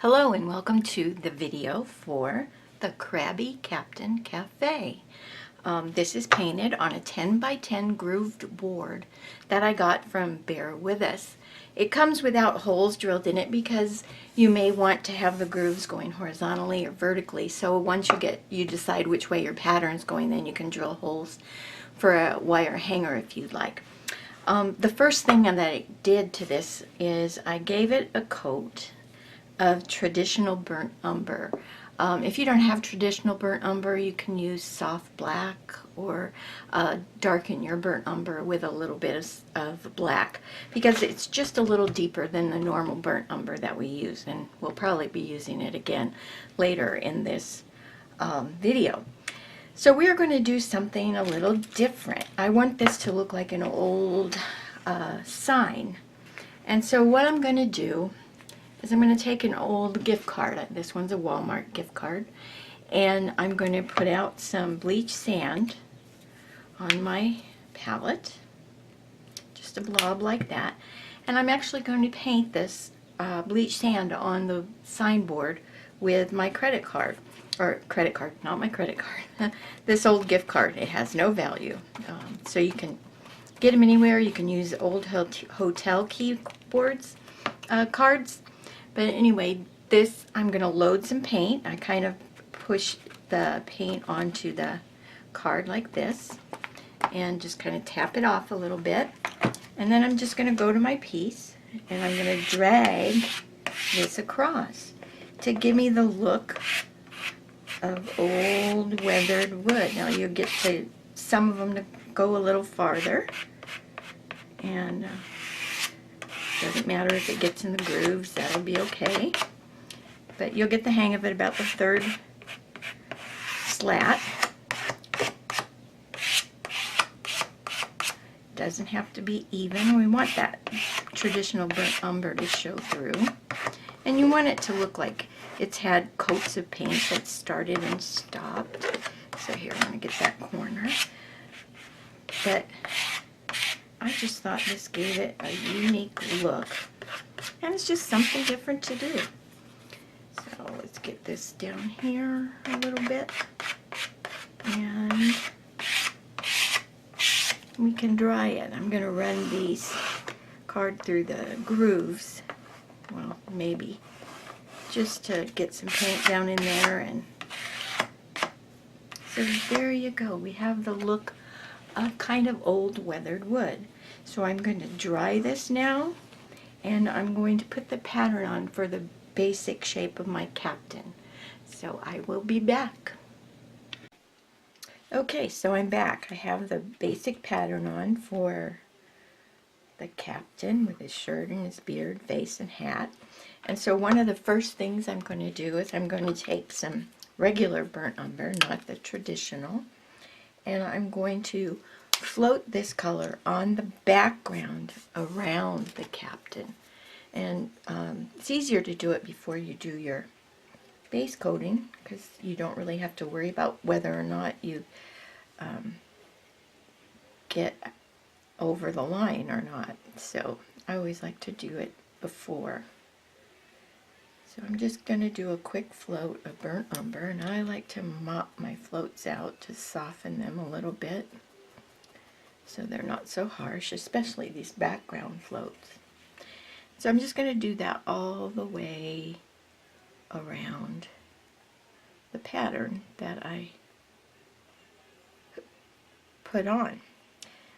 Hello and welcome to the video for the Crabby Captain Cafe. This is painted on a 10 by 10 grooved board that I got from Bear With Us. It comes without holes drilled in it because you may want to have the grooves going horizontally or vertically. So once you decide which way your pattern's going, then you can drill holes for a wire hanger if you'd like. The first thing that I did to this is I gave it a coat of traditional burnt umber. If you don't have traditional burnt umber, you can use soft black or darken your burnt umber with a little bit of black, because it's just a little deeper than the normal burnt umber that we use, and we'll probably be using it again later in this video. So we are going to do something a little different. I want this to look like an old sign, and so what I'm going to do is I'm going to take an old gift card. This one's a Walmart gift card, and I'm going to put out some bleach sand on my palette, just a blob like that, and I'm actually going to paint this bleach sand on the signboard with my credit card, not my credit card, this old gift card. It has no value, so you can get them anywhere. You can use old hotel keyboards, cards. But anyway, this, I'm going to load some paint. I kind of push the paint onto the card like this and just kind of tap it off a little bit. And then I'm just going to go to my piece and I'm going to drag this across to give me the look of old weathered wood. Now you get to some of them to go a little farther, and doesn't matter if it gets in the grooves, that'll be okay. But you'll get the hang of it about the third slat. Doesn't have to be even. We want that traditional burnt umber to show through. And you want it to look like it's had coats of paint that started and stopped. So here, I'm going to get that corner. But I just thought this gave it a unique look, and it's just something different to do. So let's get this down here a little bit, and we can dry it. I'm going to run these card through the grooves, well, maybe, just to get some paint down in there. And so there you go. We have the look of kind of old weathered wood. So I'm going to dry this now, and I'm going to put the pattern on for the basic shape of my captain. So I will be back. Okay, so I'm back. I have the basic pattern on for the captain with his shirt and his beard, face, and hat. And so one of the first things I'm going to do is I'm going to take some regular burnt umber, not the traditional, and I'm going to float this color on the background around the captain. And it's easier to do it before you do your base coating, because you don't really have to worry about whether or not you get over the line or not. So I always like to do it before. So I'm just going to do a quick float of burnt umber, and I like to mop my floats out to soften them a little bit so they're not so harsh, especially these background floats. So I'm just going to do that all the way around the pattern that I put on.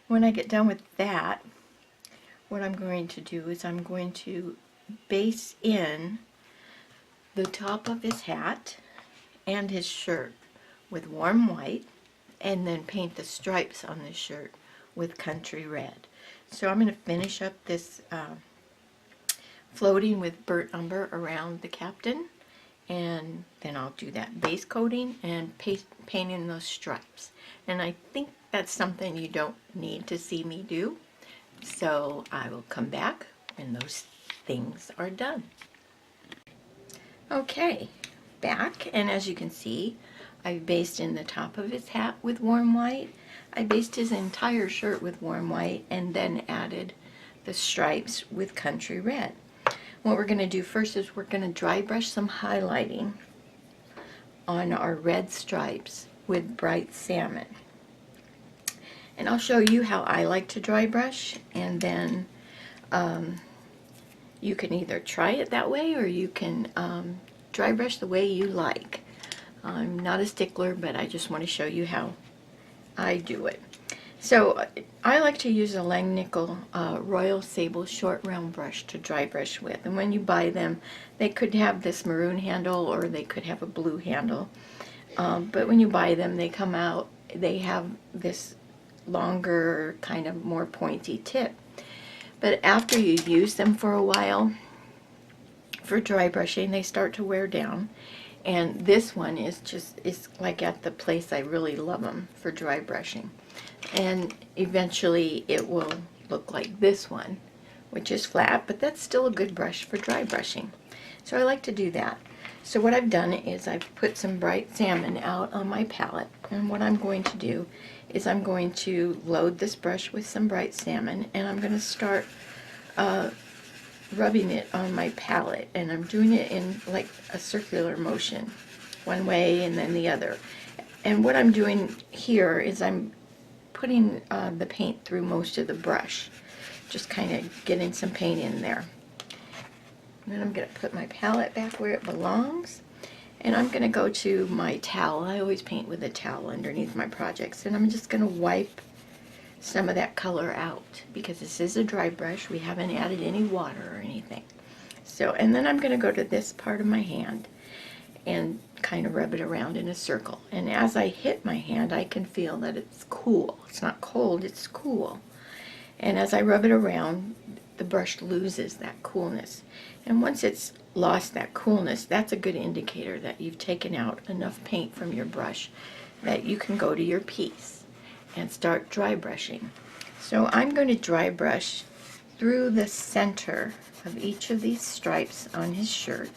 When I get done with that, what I'm going to do is I'm going to base in the top of his hat and his shirt with warm white, and then paint the stripes on the shirt with country red. So I'm going to finish up this floating with burnt umber around the captain, and then I'll do that base coating and paint in those stripes. And I think that's something you don't need to see me do, so I will come back when those things are done. Okay, back, and as you can see, I based in the top of his hat with warm white. I based his entire shirt with warm white, and then added the stripes with country red. what we're going to do first is we're going to dry brush some highlighting on our red stripes with bright salmon. And I'll show you how I like to dry brush, and then you can either try it that way or you can dry brush the way you like. I'm not a stickler, but I just want to show you how I do it. So I like to use a Langnickel Royal Sable short round brush to dry brush with. And when you buy them, they could have this maroon handle or they could have a blue handle. But when you buy them, they come out, they have this longer, kind of more pointy tip. But after you use them for a while, for dry brushing, they start to wear down. And this one is like at the place I really love them for dry brushing. And eventually it will look like this one, which is flat, but that's still a good brush for dry brushing. So I like to do that. So what I've done is I've put some bright salmon out on my palette, and what I'm going to do is I'm going to load this brush with some bright salmon, and I'm going to start rubbing it on my palette, and I'm doing it in like a circular motion, one way and then the other. And what I'm doing here is I'm putting the paint through most of the brush, just kind of getting some paint in there. And then I'm going to put my palette back where it belongs, and I'm going to go to my towel. I always paint with a towel underneath my projects, and I'm just going to wipe some of that color out because this is a dry brush. We haven't added any water or anything. So, and then I'm going to go to this part of my hand and kind of rub it around in a circle. And as I hit my hand, I can feel that it's cool. It's not cold, it's cool. And as I rub it around, the brush loses that coolness. And once it's lost that coolness, that's a good indicator that you've taken out enough paint from your brush that you can go to your piece and start dry brushing. So I'm going to dry brush through the center of each of these stripes on his shirt.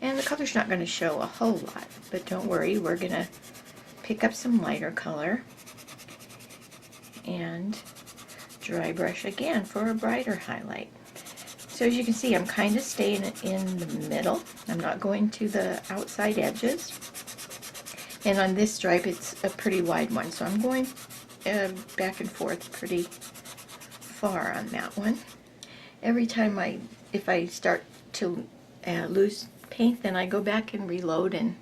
And the color's not going to show a whole lot, but don't worry, we're going to pick up some lighter color and dry brush again for a brighter highlight. So as you can see, I'm kind of staying in the middle. I'm not going to the outside edges. And on this stripe, it's a pretty wide one, so I'm going back and forth pretty far on that one. Every time if I start to lose paint, then I go back and reload and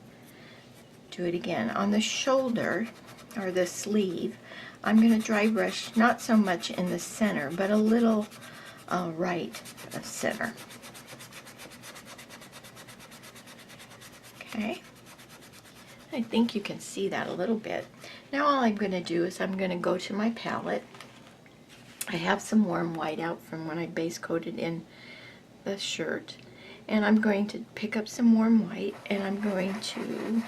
do it again. On the shoulder, or the sleeve, I'm going to dry brush not so much in the center, but a little right of center. Okay. I think you can see that a little bit. Now all I'm going to do is I'm going to go to my palette. I have some warm white out from when I base coated in the shirt. And I'm going to pick up some warm white and I'm going to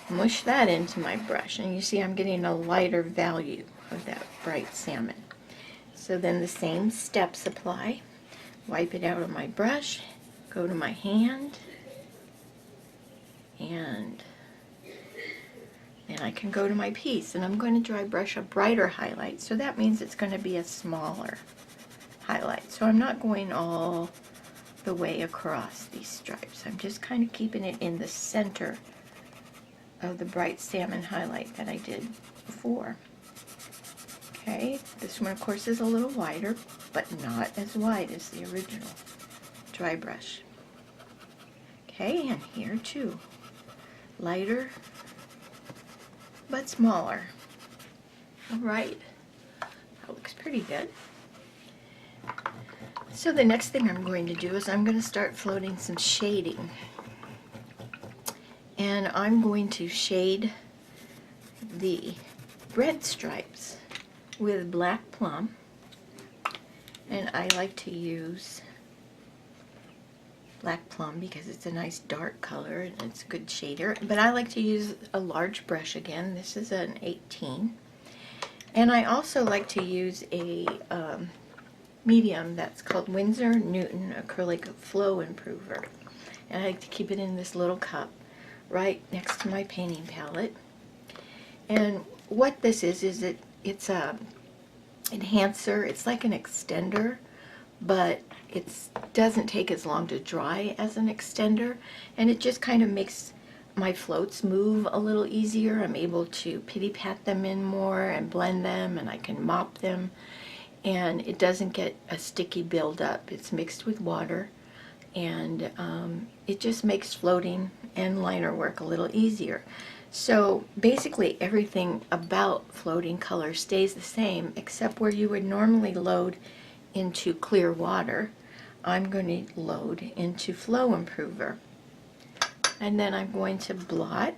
mush that into my brush. And you see I'm getting a lighter value of that bright salmon. So then the same steps apply. Wipe it out of my brush, go to my hand, and then I can go to my piece, and I'm going to dry brush a brighter highlight, so that means it's going to be a smaller highlight. So I'm not going all the way across these stripes. I'm just kind of keeping it in the center of the bright salmon highlight that I did before. Okay, this one of course is a little wider, but not as wide as the original dry brush. Okay, and here too. Lighter, but smaller. Alright, that looks pretty good. So the next thing I'm going to do is I'm going to start floating some shading. And I'm going to shade the red stripes with black plum. And I like to use black plum because it's a nice dark color and it's a good shader. But I like to use a large brush again. This is an 18. And I also like to use a medium that's called Winsor Newton Acrylic Flow Improver. And I like to keep it in this little cup right next to my painting palette. And what this is it's a enhancer. It's like an extender but it doesn't take as long to dry as an extender, and it just kind of makes my floats move a little easier. I'm able to pity pat them in more and blend them, and I can mop them, and it doesn't get a sticky buildup. It's mixed with water, and it just makes floating and liner work a little easier. So basically everything about floating color stays the same, except where you would normally load into clear water, I'm going to load into Flow Improver. And then I'm going to blot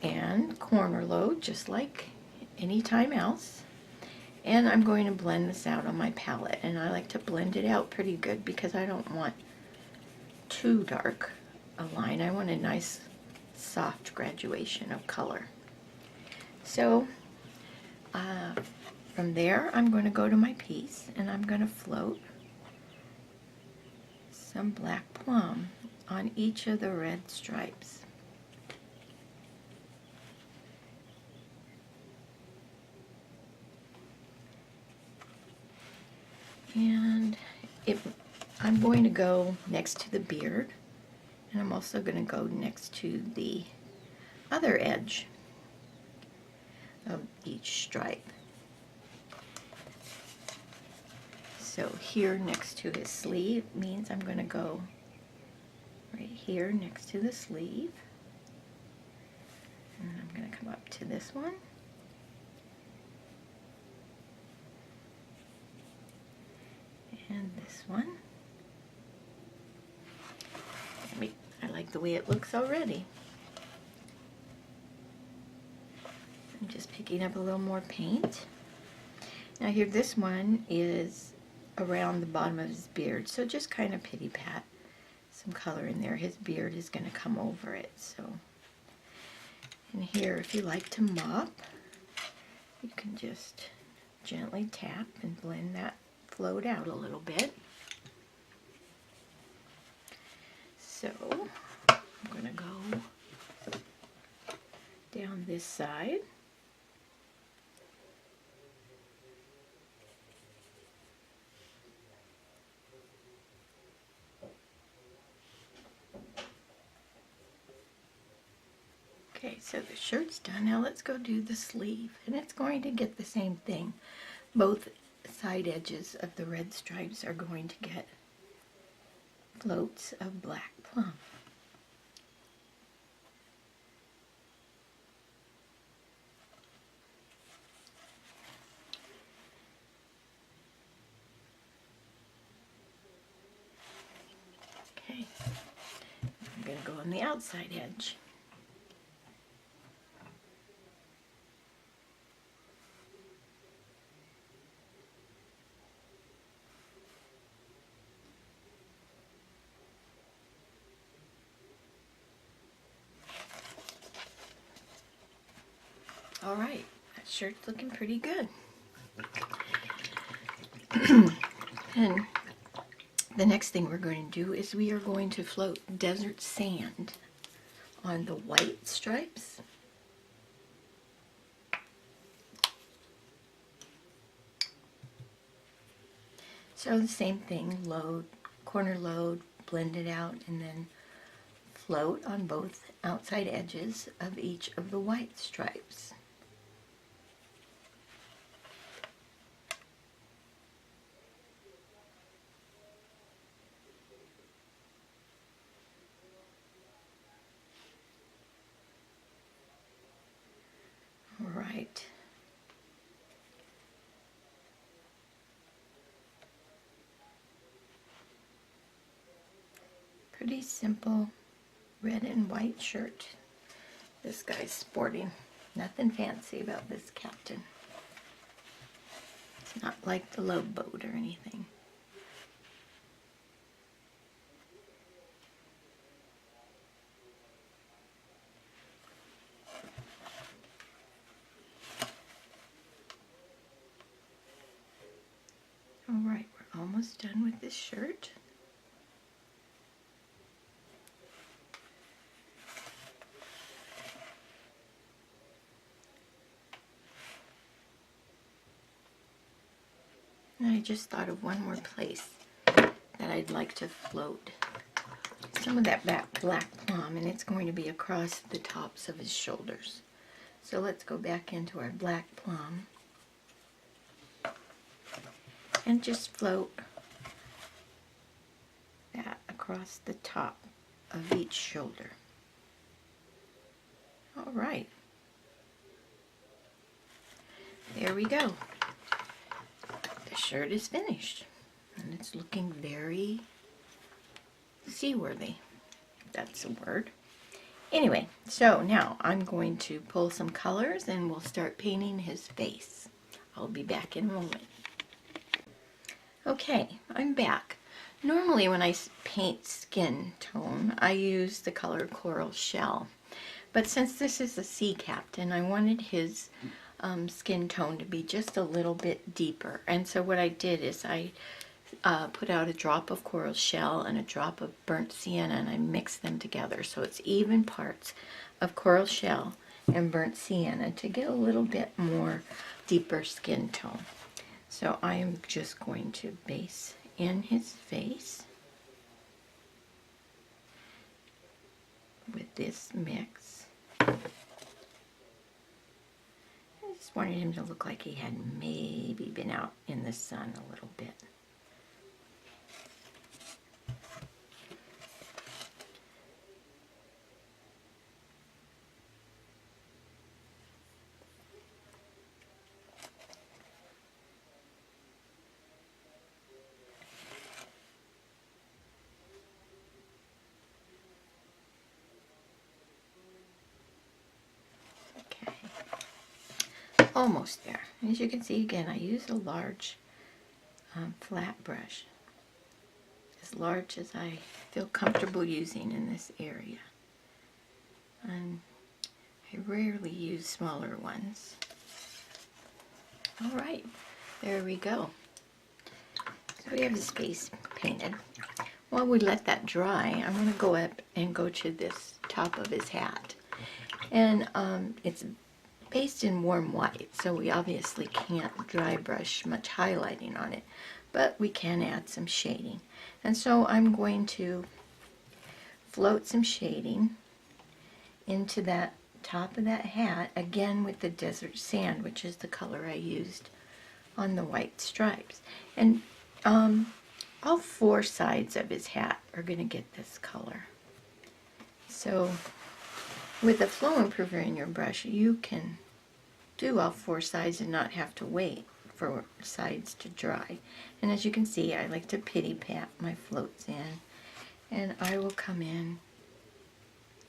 and corner load just like any time else. And I'm going to blend this out on my palette, and I like to blend it out pretty good because I don't want too dark a line. I want a nice soft graduation of color. So from there I'm going to go to my piece, and I'm going to float some black plum on each of the red stripes. And I'm going to go next to the beard, and I'm also going to go next to the other edge of each stripe. So here next to his sleeve means I'm going to go right here next to the sleeve, and I'm going to come up to this one. And this one. I like the way it looks already. I'm just picking up a little more paint. Now here, this one is around the bottom of his beard, so just kind of pity pat some color in there. His beard is going to come over it. So, and here, if you like to mop, you can just gently tap and blend that float out a little bit. So I'm going to go down this side. Okay, so the shirt's done. Now let's go do the sleeve, and it's going to get the same thing. Both side edges of the red stripes are going to get floats of black plum. Okay, I'm going to go on the outside edge. All right, that shirt's looking pretty good. And the next thing we're going to do is we are going to float desert sand on the white stripes. So the same thing, load, corner load, blend it out, and then float on both outside edges of each of the white stripes. All right. Pretty simple red and white shirt this guy's sporting. Nothing fancy about this captain. It's not like the Love Boat or anything. Alright, we're almost done with this shirt. And I just thought of one more place that I'd like to float some of that black plum, and it's going to be across the tops of his shoulders. So let's go back into our black plum and just float that across the top of each shoulder. All right. There we go. The shirt is finished, and it's looking very seaworthy. That's a word. Anyway, so now I'm going to pull some colors and we'll start painting his face. I'll be back in a moment. Okay, I'm back. Normally when I paint skin tone, I use the color Coral Shell. But since this is a sea captain, I wanted his skin tone to be just a little bit deeper. And so what I did is I put out a drop of Coral Shell and a drop of burnt sienna, and I mixed them together. So it's even parts of Coral Shell and burnt sienna to get a little bit more deeper skin tone. So I am just going to base in his face with this mix. I just wanted him to look like he had maybe been out in the sun a little bit. Almost there. As you can see, again, I use a large flat brush, as large as I feel comfortable using in this area. And I rarely use smaller ones. All right, there we go. So we have his face painted. While we let that dry, I'm going to go up and go to this top of his hat. And it's based in warm white, so we obviously can't dry brush much highlighting on it, but we can add some shading. And so I'm going to float some shading into that top of that hat, again with the desert sand, which is the color I used on the white stripes. And all four sides of his hat are going to get this color. So with the flow improver in your brush, you can do all four sides and not have to wait for sides to dry. And as you can see, I like to pity pat my floats in, and I will come in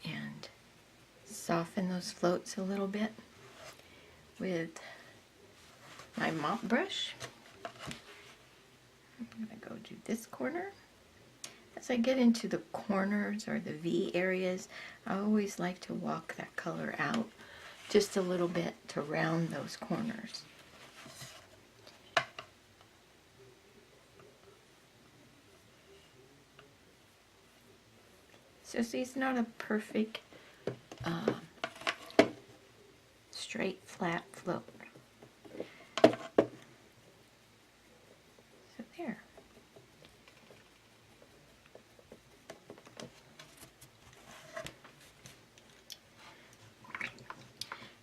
and soften those floats a little bit with my mop brush. I'm going to go do this corner. As I get into the corners or the V areas, I always like to walk that color out just a little bit to round those corners. So see, it's not a perfect straight flat float. So there.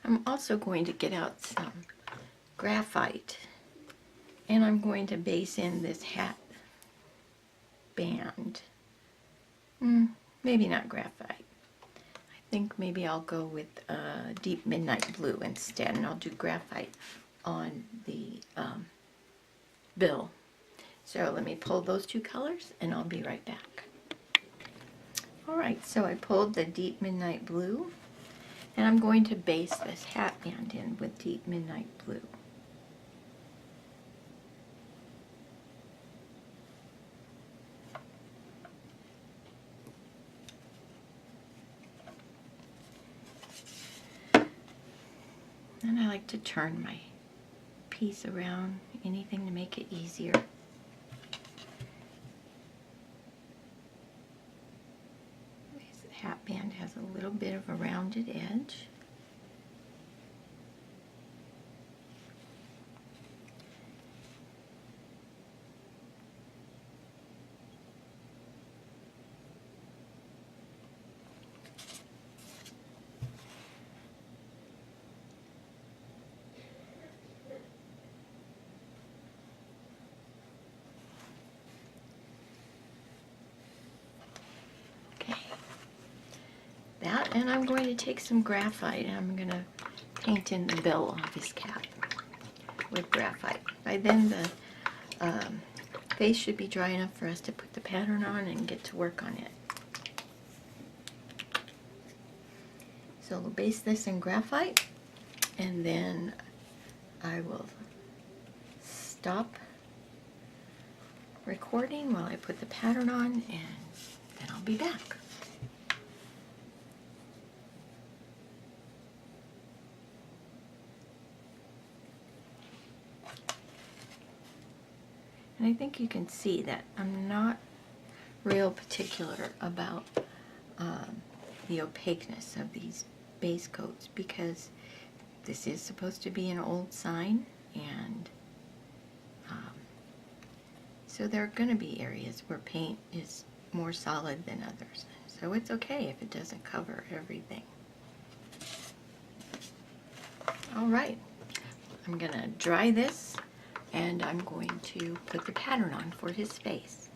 I'm also going to get out some graphite, and I'm going to base in this hat band. Maybe not graphite. I think maybe I'll go with deep midnight blue instead, and I'll do graphite on the bill. So let me pull those two colors and I'll be right back. Alright, so I pulled the deep midnight blue, and I'm going to base this hat band in with deep midnight blue. And I like to turn my piece around, anything to make it easier. This hat band has a little bit of a rounded edge. And I'm going to take some graphite and I'm going to paint in the bill of his cap with graphite. By then the face should be dry enough for us to put the pattern on and get to work on it. So we'll base this in graphite, and then I will stop recording while I put the pattern on, and then I'll be back. And I think you can see that I'm not real particular about the opaqueness of these base coats, because this is supposed to be an old sign, and so there are going to be areas where paint is more solid than others. So it's okay if it doesn't cover everything. Alright, I'm going to dry this, and I'm going to put the pattern on for his face.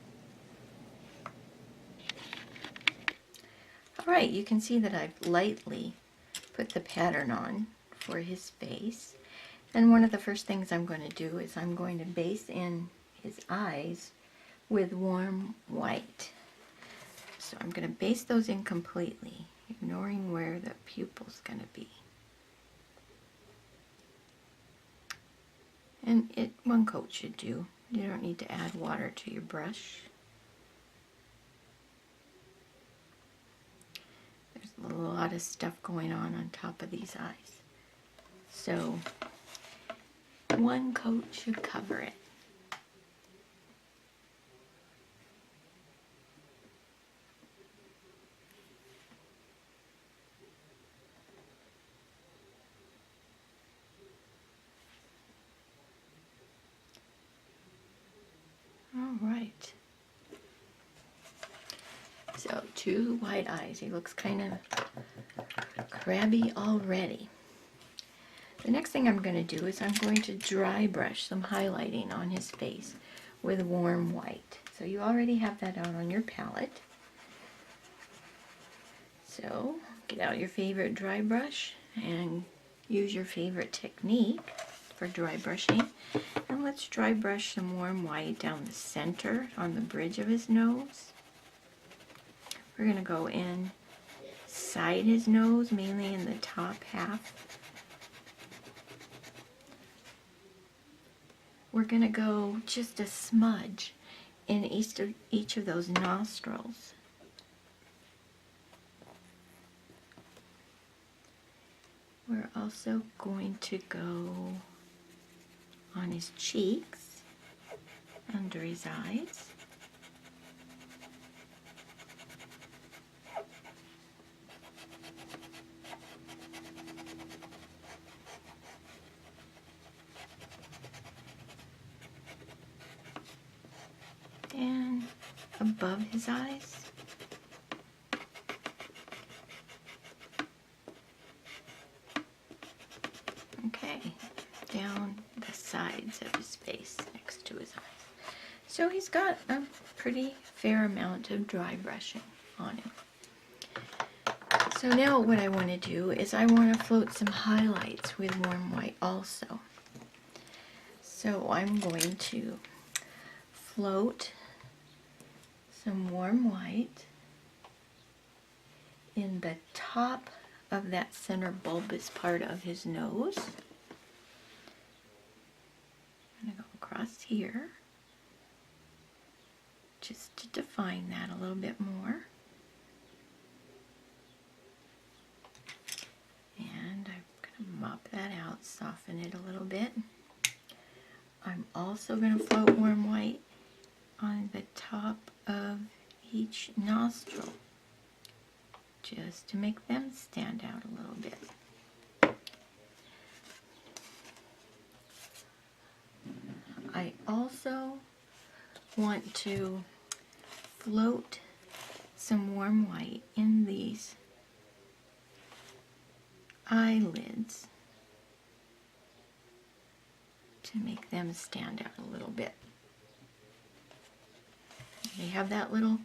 Alright, you can see that I've lightly put the pattern on for his face. And one of the first things I'm going to do is I'm going to base in his eyes with warm white. So I'm going to base those in completely, ignoring where the pupil's going to be. And one coat should do. You don't need to add water to your brush. There's a lot of stuff going on top of these eyes. So one coat should cover it. Alright. So 2 white eyes. He looks kind of crabby already. The next thing I'm going to do is I'm going to dry brush some highlighting on his face with warm white. So you already have that out on your palette. So get out your favorite dry brush and use your favorite technique for dry brushing. And let's dry brush some warm white down the center on the bridge of his nose. We're going to go inside his nose, mainly in the top half. We're going to go just a smudge in each of those nostrils. We're also going to go on his cheeks, under his eyes. And above his eyes. Okay, down the sides of his face next to his eyes. So he's got a pretty fair amount of dry brushing on him. So now what I want to do is I want to float some highlights with warm white also. So I'm going to float some warm white in the top of that center bulbous part of his nose. I'm going to go across here just to define that a little bit more. And I'm going to mop that out, soften it a little bit. I'm also going to float warm white on the top of each nostril, just to make them stand out a little bit. I also want to float some warm white in these eyelids to make them stand out a little bit. They have that little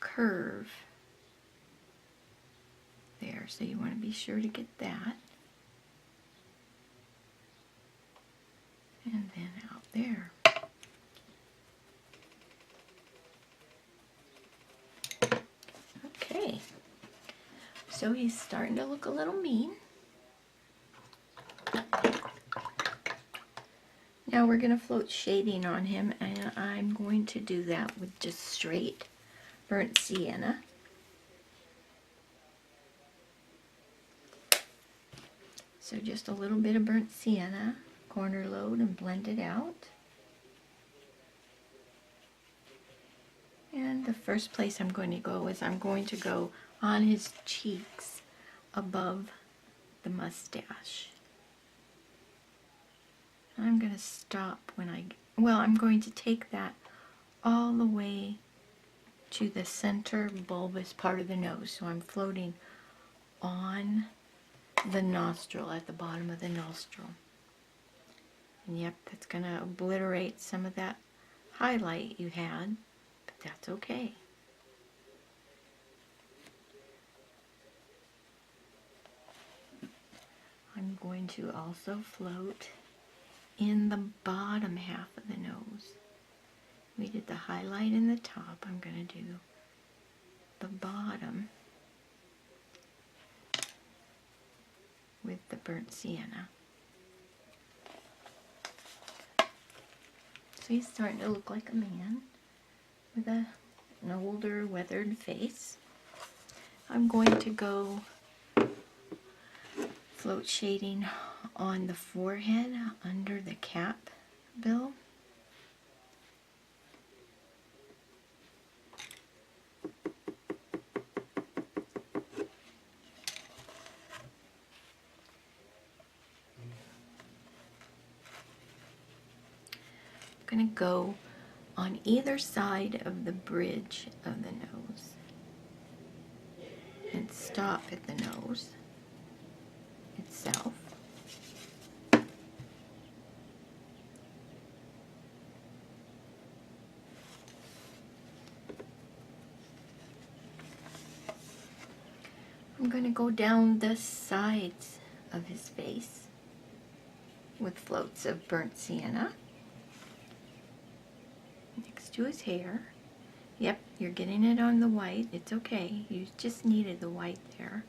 curve there, there, so you want to be sure to get that. And then out there. Okay, so he's starting to look a little mean. Now we're going to float shading on him, and I'm going to do that with just straight burnt sienna. So just a little bit of burnt sienna, corner load, and blend it out. And the first place I'm going to go is I'm going to go on his cheeks above the mustache. I'm going to stop when I'm going to take that all the way to the center bulbous part of the nose. So I'm floating on the nostril, at the bottom of the nostril. And yep, that's going to obliterate some of that highlight you had, but that's okay. I'm going to also float in the bottom half of the nose. We did the highlight in the top. I'm going to do the bottom with the burnt sienna. So he's starting to look like a man with an older, weathered face. I'm going to go float shading on the forehead under the cap bill. I'm going to go on either side of the bridge of the nose and stop at the nose itself. I'm going to go down the sides of his face with floats of burnt sienna next to his hair. Yep, you're getting it on the white. It's okay. You just needed the white there.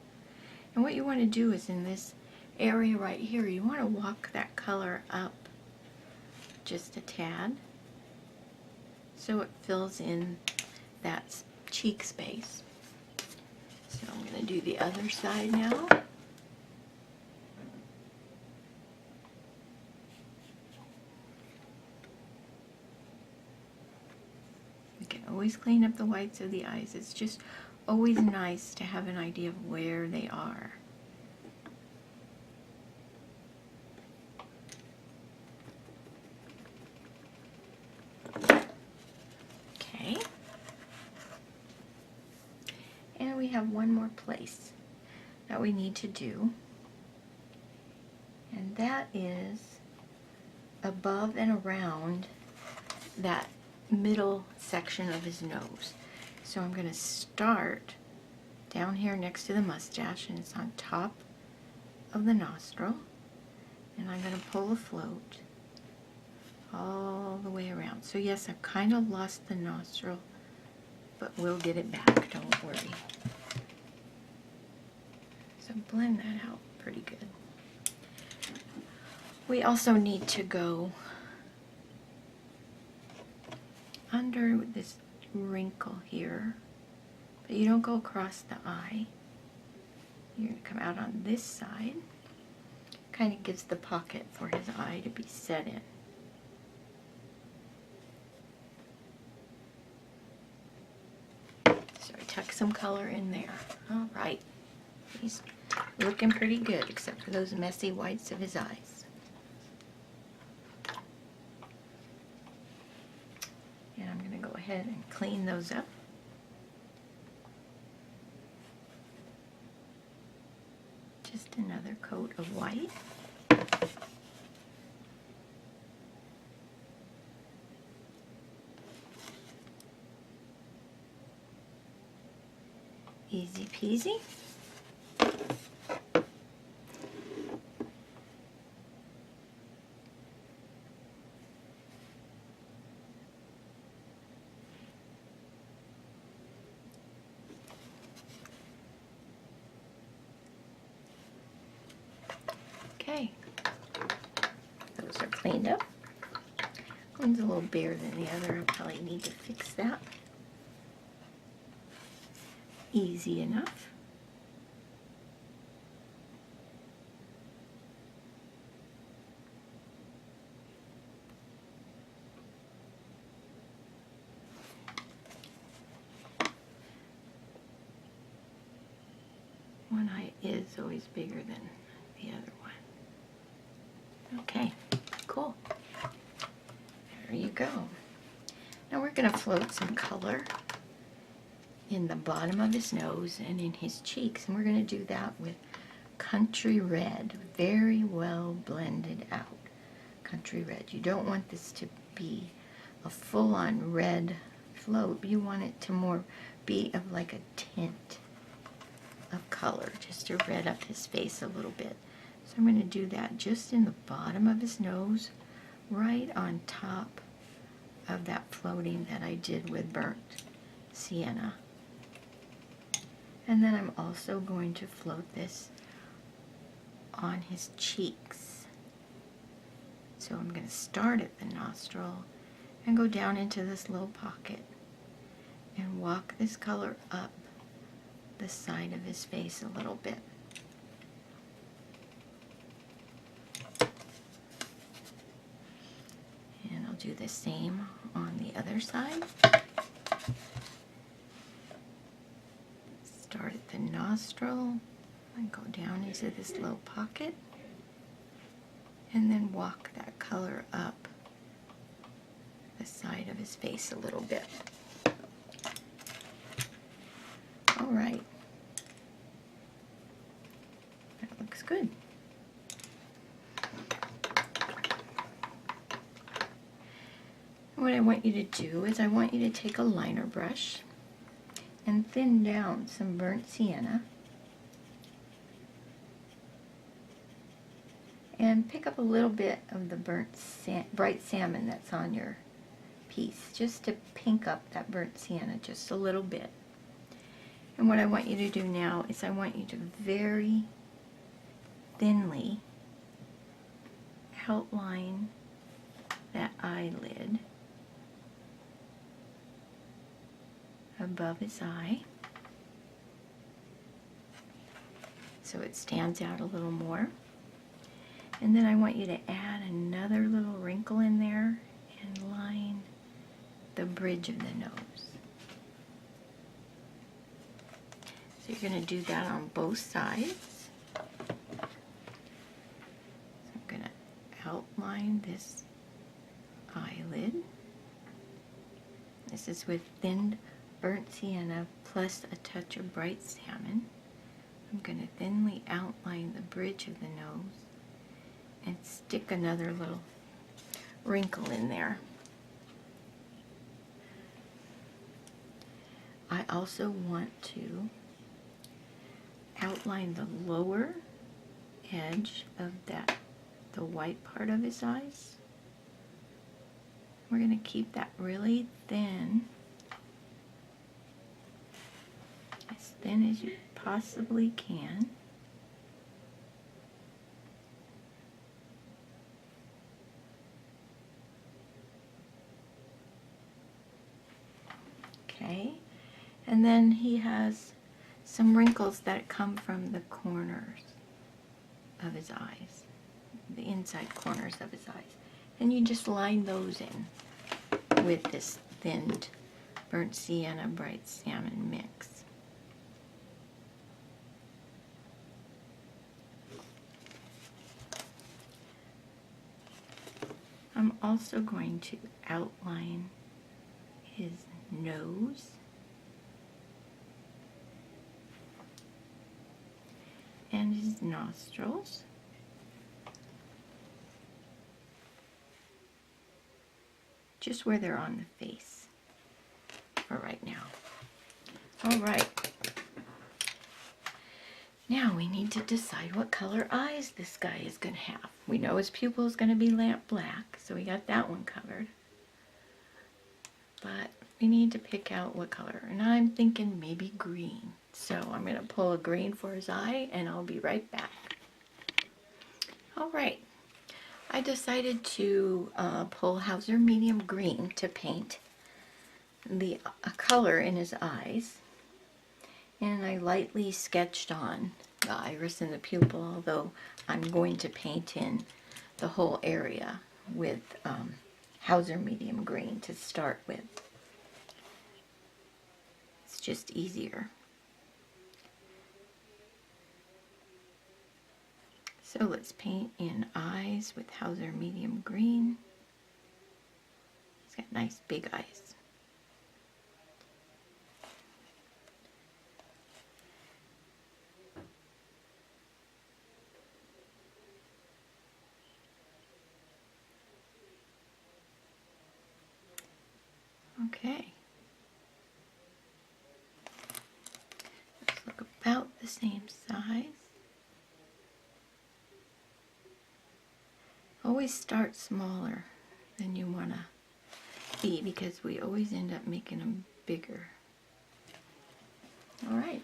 And what you want to do is in this area right here, you want to walk that color up just a tad so it fills in that cheek space. So I'm going to do the other side now. You can always clean up the whites of the eyes. It's just always nice to have an idea of where they are. Okay. And we have one more place that we need to do, and that is above and around that middle section of his nose. So I'm going to start down here next to the mustache, and it's on top of the nostril, and I'm going to pull a float all the way around. So yes, I've kind of lost the nostril, but we'll get it back, don't worry. So blend that out pretty good. We also need to go under this wrinkle here, but you don't go across the eye. You're going to come out on this side. Kind of gives the pocket for his eye to be set in. So I tuck some color in there. All right. He's looking pretty good, except for those messy whites of his eyes. And I'm going to go ahead and clean those up. Just another coat of white. Easy peasy. Okay, those are cleaned up. One's a little bigger than the other. I'll probably need to fix that. Easy enough. One eye is always bigger than the other one. Okay, cool. There you go. Now we're going to float some color in the bottom of his nose and in his cheeks, and we're going to do that with Country Red, very well blended out. Country Red. You don't want this to be a full-on red float. You want it to more be of like a tint of color, just to red up his face a little bit. So I'm going to do that just in the bottom of his nose, right on top of that floating that I did with burnt sienna. And then I'm also going to float this on his cheeks. So I'm going to start at the nostril and go down into this little pocket and walk this color up the side of his face a little bit. And I'll do the same on the other side. Start at the nostril and go down into this little pocket, and then walk that color up the side of his face a little bit. All right, that looks good. What I want you to do is I want you to take a liner brush and thin down some burnt sienna and pick up a little bit of the bright salmon that's on your piece, just to pink up that burnt sienna just a little bit. And what I want you to do now is I want you to very thinly outline that eyelid above his eye so it stands out a little more. And then I want you to add another little wrinkle in there and line the bridge of the nose. So you're going to do that on both sides. So I'm going to outline this eyelid. This is with thinned burnt sienna plus a touch of bright salmon. I'm going to thinly outline the bridge of the nose and stick another little wrinkle in there. I also want to outline the lower edge of the white part of his eyes. We're going to keep that really thin as you possibly can. Okay, and then he has some wrinkles that come from the corners of his eyes, the inside corners of his eyes. And you just line those in with this thinned burnt sienna bright salmon mix. I'm also going to outline his nose and his nostrils. Just where they're on the face for right now. All right. Now we need to decide what color eyes this guy is going to have. We know his pupil is going to be lamp black, so we got that one covered. But we need to pick out what color, and I'm thinking maybe green. So I'm going to pull a green for his eye, and I'll be right back. All right, I decided to pull Hauser Medium Green to paint the color in his eyes, and I lightly sketched on the iris and the pupil, although I'm going to paint in the whole area with Hauser Medium Green to start with. It's just easier. So let's paint in eyes with Hauser Medium Green. He's got nice big eyes. Okay. Let's look about the same size. Always start smaller than you want to be because we always end up making them bigger. Alright.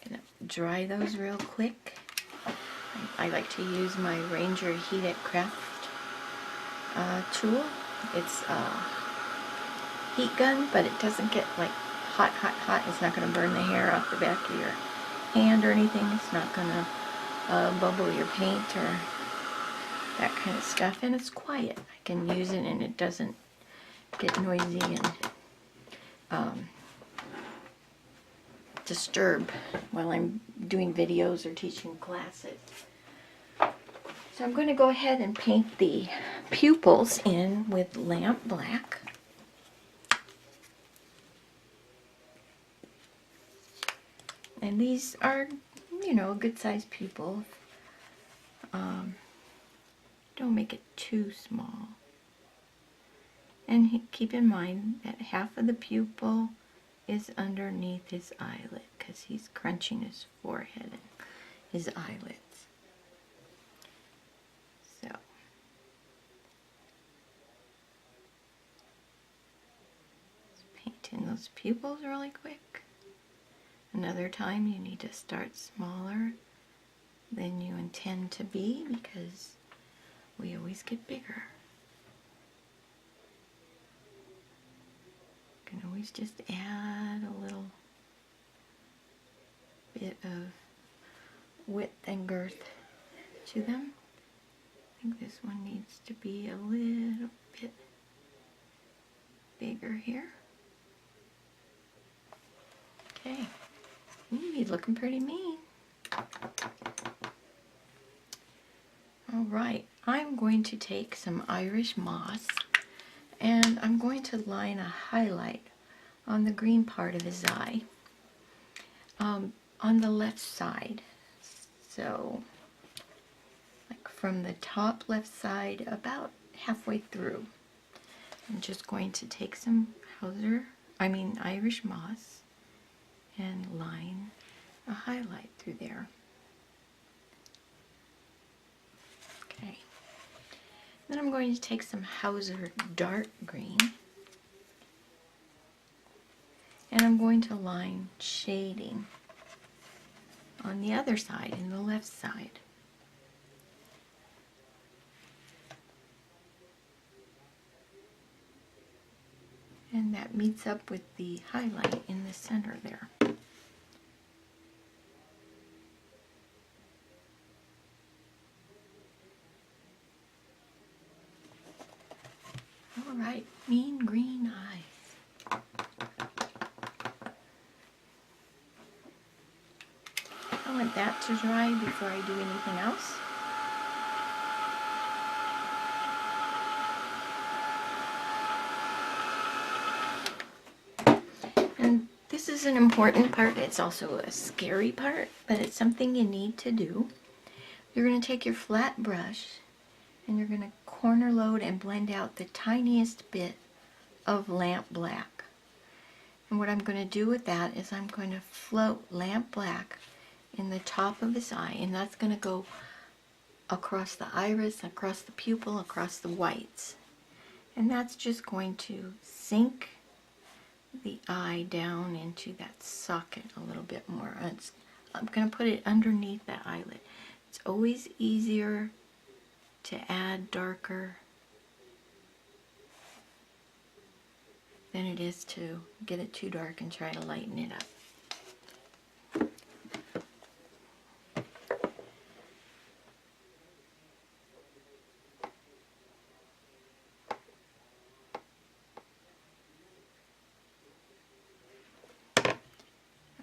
Gonna dry those real quick. I like to use my Ranger Heat It Craft tool. It's heat gun, but it doesn't get like hot, hot, hot. It's not going to burn the hair off the back of your hand or anything. It's not going to bubble your paint or that kind of stuff. And it's quiet. I can use it and it doesn't get noisy and disturb while I'm doing videos or teaching classes. So I'm going to go ahead and paint the pupils in with lamp black. And these are, you know, a good sized pupil. Don't make it too small. And keep in mind that half of the pupil is underneath his eyelid because he's crunching his forehead and his eyelids. So let's paint in those pupils really quick. Another time you need to start smaller than you intend to be because we always get bigger. You can always just add a little bit of width and girth to them. I think this one needs to be a little bit bigger here. Okay. He's looking pretty mean. Alright, I'm going to take some Irish moss and I'm going to line a highlight on the green part of his eye on the left side. So, like from the top left side about halfway through. I'm just going to take some Irish moss and line a highlight through there. Okay. Then I'm going to take some Hauser dark green and I'm going to line shading on the other side, in the left side. And that meets up with the highlight in the center there. Alright, mean green eyes. I want that to dry before I do anything else. And this is an important part. It's also a scary part, but it's something you need to do. You're going to take your flat brush and you're going to corner load and blend out the tiniest bit of lamp black. And what I'm going to do with that is I'm going to float lamp black in the top of his eye, and that's going to go across the iris, across the pupil, across the whites. And that's just going to sink the eye down into that socket a little bit more. I'm going to put it underneath that eyelid. It's always easier to add darker than it is to get it too dark and try to lighten it up.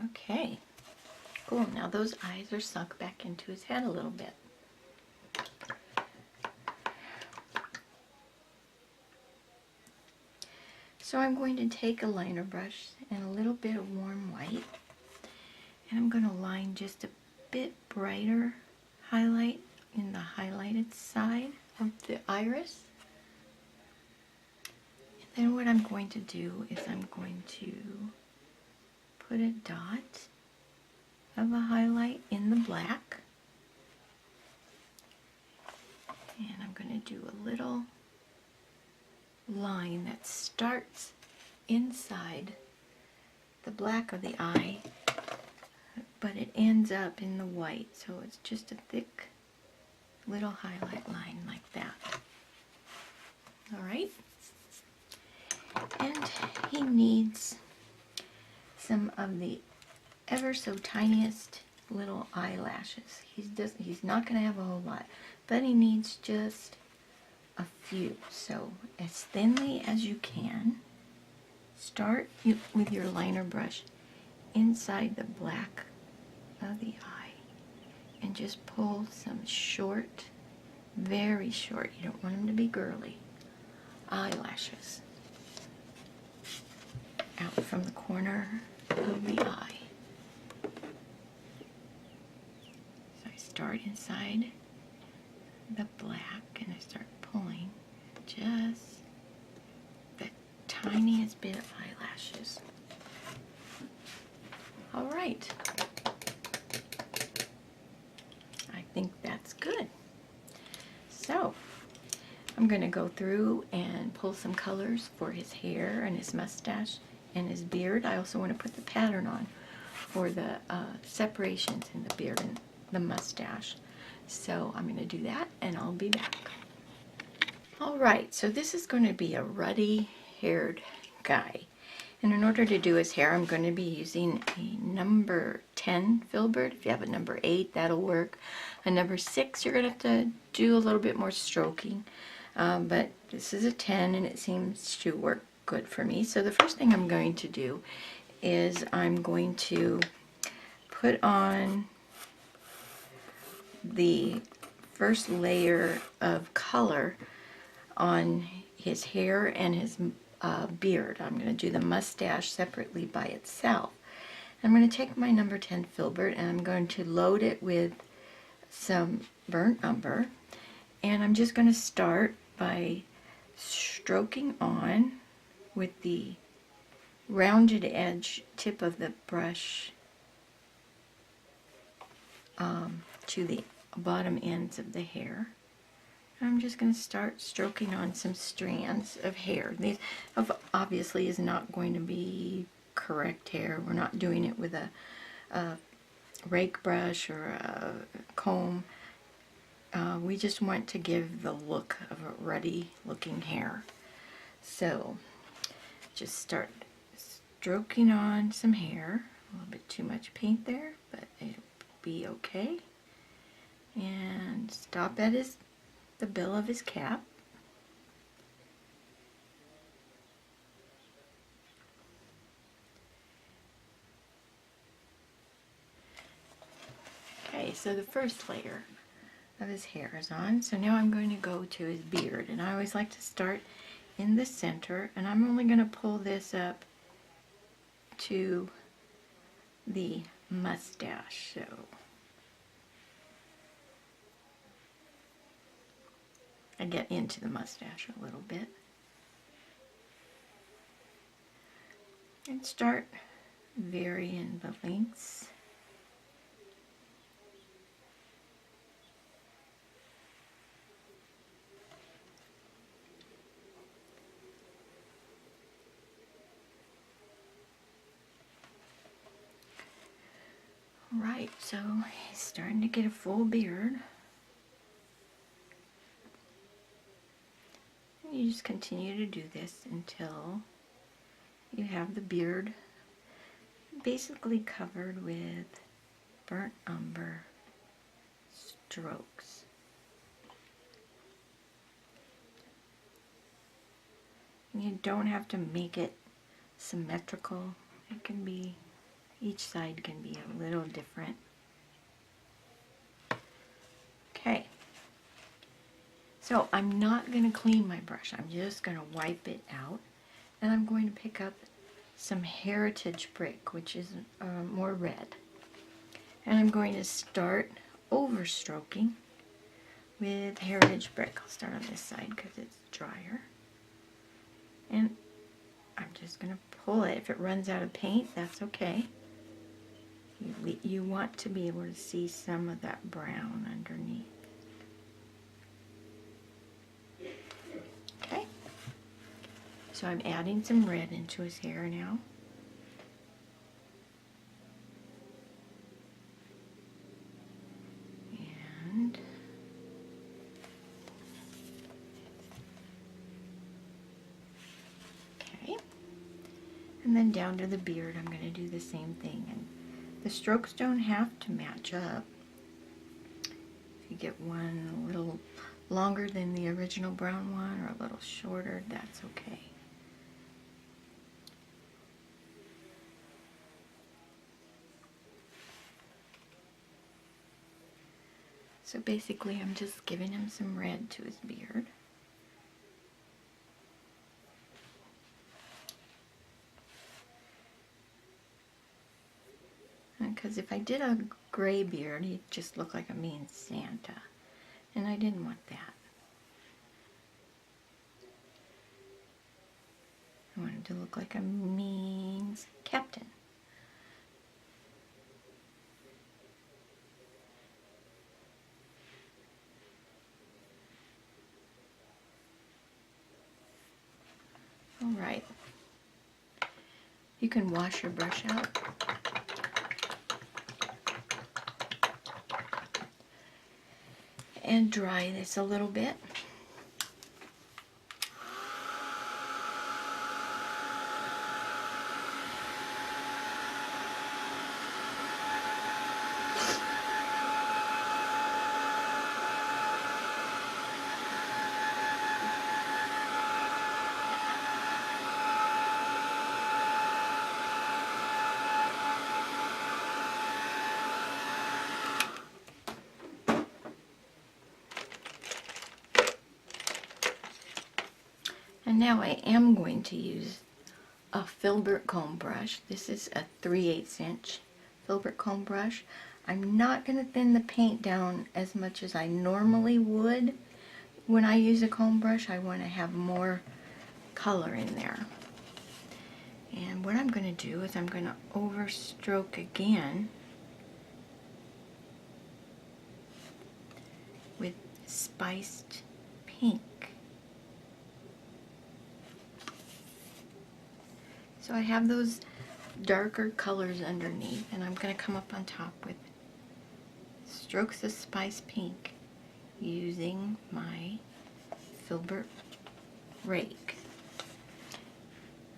Okay, cool. Now those eyes are sunk back into his head a little bit. So I'm going to take a liner brush and a little bit of warm white, and I'm going to line just a bit brighter highlight in the highlighted side of the iris. And then what I'm going to do is I'm going to put a dot of a highlight in the black, and I'm going to do a little line that starts inside the black of the eye, but it ends up in the white, so it's just a thick little highlight line like that. Alright, and he needs some of the ever so tiniest little eyelashes. He's not going to have a whole lot, but he needs just a few. So as thinly as you can, start with your liner brush inside the black of the eye and just pull some short, very short, you don't want them to be girly, eyelashes out from the corner of the eye. So I start inside the black and I start pulling just the tiniest bit of eyelashes. Alright, I think that's good. So I'm going to go through and pull some colors for his hair and his mustache and his beard. I also want to put the pattern on for the separations in the beard and the mustache. So I'm going to do that and I'll be back. Alright, so this is going to be a ruddy haired guy. And in order to do his hair, I'm going to be using a number 10 filbert. If you have a number 8, that'll work. A number 6, you're going to have to do a little bit more stroking. But this is a 10 and it seems to work good for me. So the first thing I'm going to do is I'm going to put on the first layer of color on his hair and his beard. I'm going to do the mustache separately by itself. I'm going to take my number 10 filbert and I'm going to load it with some burnt umber, and I'm just going to start by stroking on with the rounded edge tip of the brush to the bottom ends of the hair. I'm just going to start stroking on some strands of hair. These obviously is not going to be correct hair. We're not doing it with a rake brush or a comb. We just want to give the look of a ruddy looking hair. So just start stroking on some hair. A little bit too much paint there, but it'll be okay. And stop at the bill of his cap. Okay, so the first layer of his hair is on. So now I'm going to go to his beard, and I always like to start in the center, and I'm only going to pull this up to the mustache. So I get into the mustache a little bit and start varying the lengths. Right. Alright, so he's starting to get a full beard. You just continue to do this until you have the beard basically covered with burnt umber strokes. You don't have to make it symmetrical. It can be, each side can be a little different. Okay. So I'm not going to clean my brush. I'm just going to wipe it out. And I'm going to pick up some Heritage Brick, which is more red. And I'm going to start overstroking with Heritage Brick. I'll start on this side because it's drier. And I'm just going to pull it. If it runs out of paint, that's okay. You want to be able to see some of that brown underneath. Okay. So I'm adding some red into his hair now. And okay. And then down to the beard, I'm going to do the same thing. And the strokes don't have to match up. If you get one a little longer than the original brown one or a little shorter, that's okay. So basically I'm just giving him some red to his beard. Because if I did a gray beard, he'd just look like a mean Santa. And I didn't want that. I wanted to look like a mean captain. Alright. You can wash your brush out. And dry this a little bit. And now I am going to use a filbert comb brush. This is a 3/8 inch filbert comb brush. I'm not going to thin the paint down as much as I normally would. When I use a comb brush, I want to have more color in there. And what I'm going to do is I'm going to overstroke again with spiced pink. So I have those darker colors underneath, and I'm going to come up on top with strokes of spice pink using my filbert rake.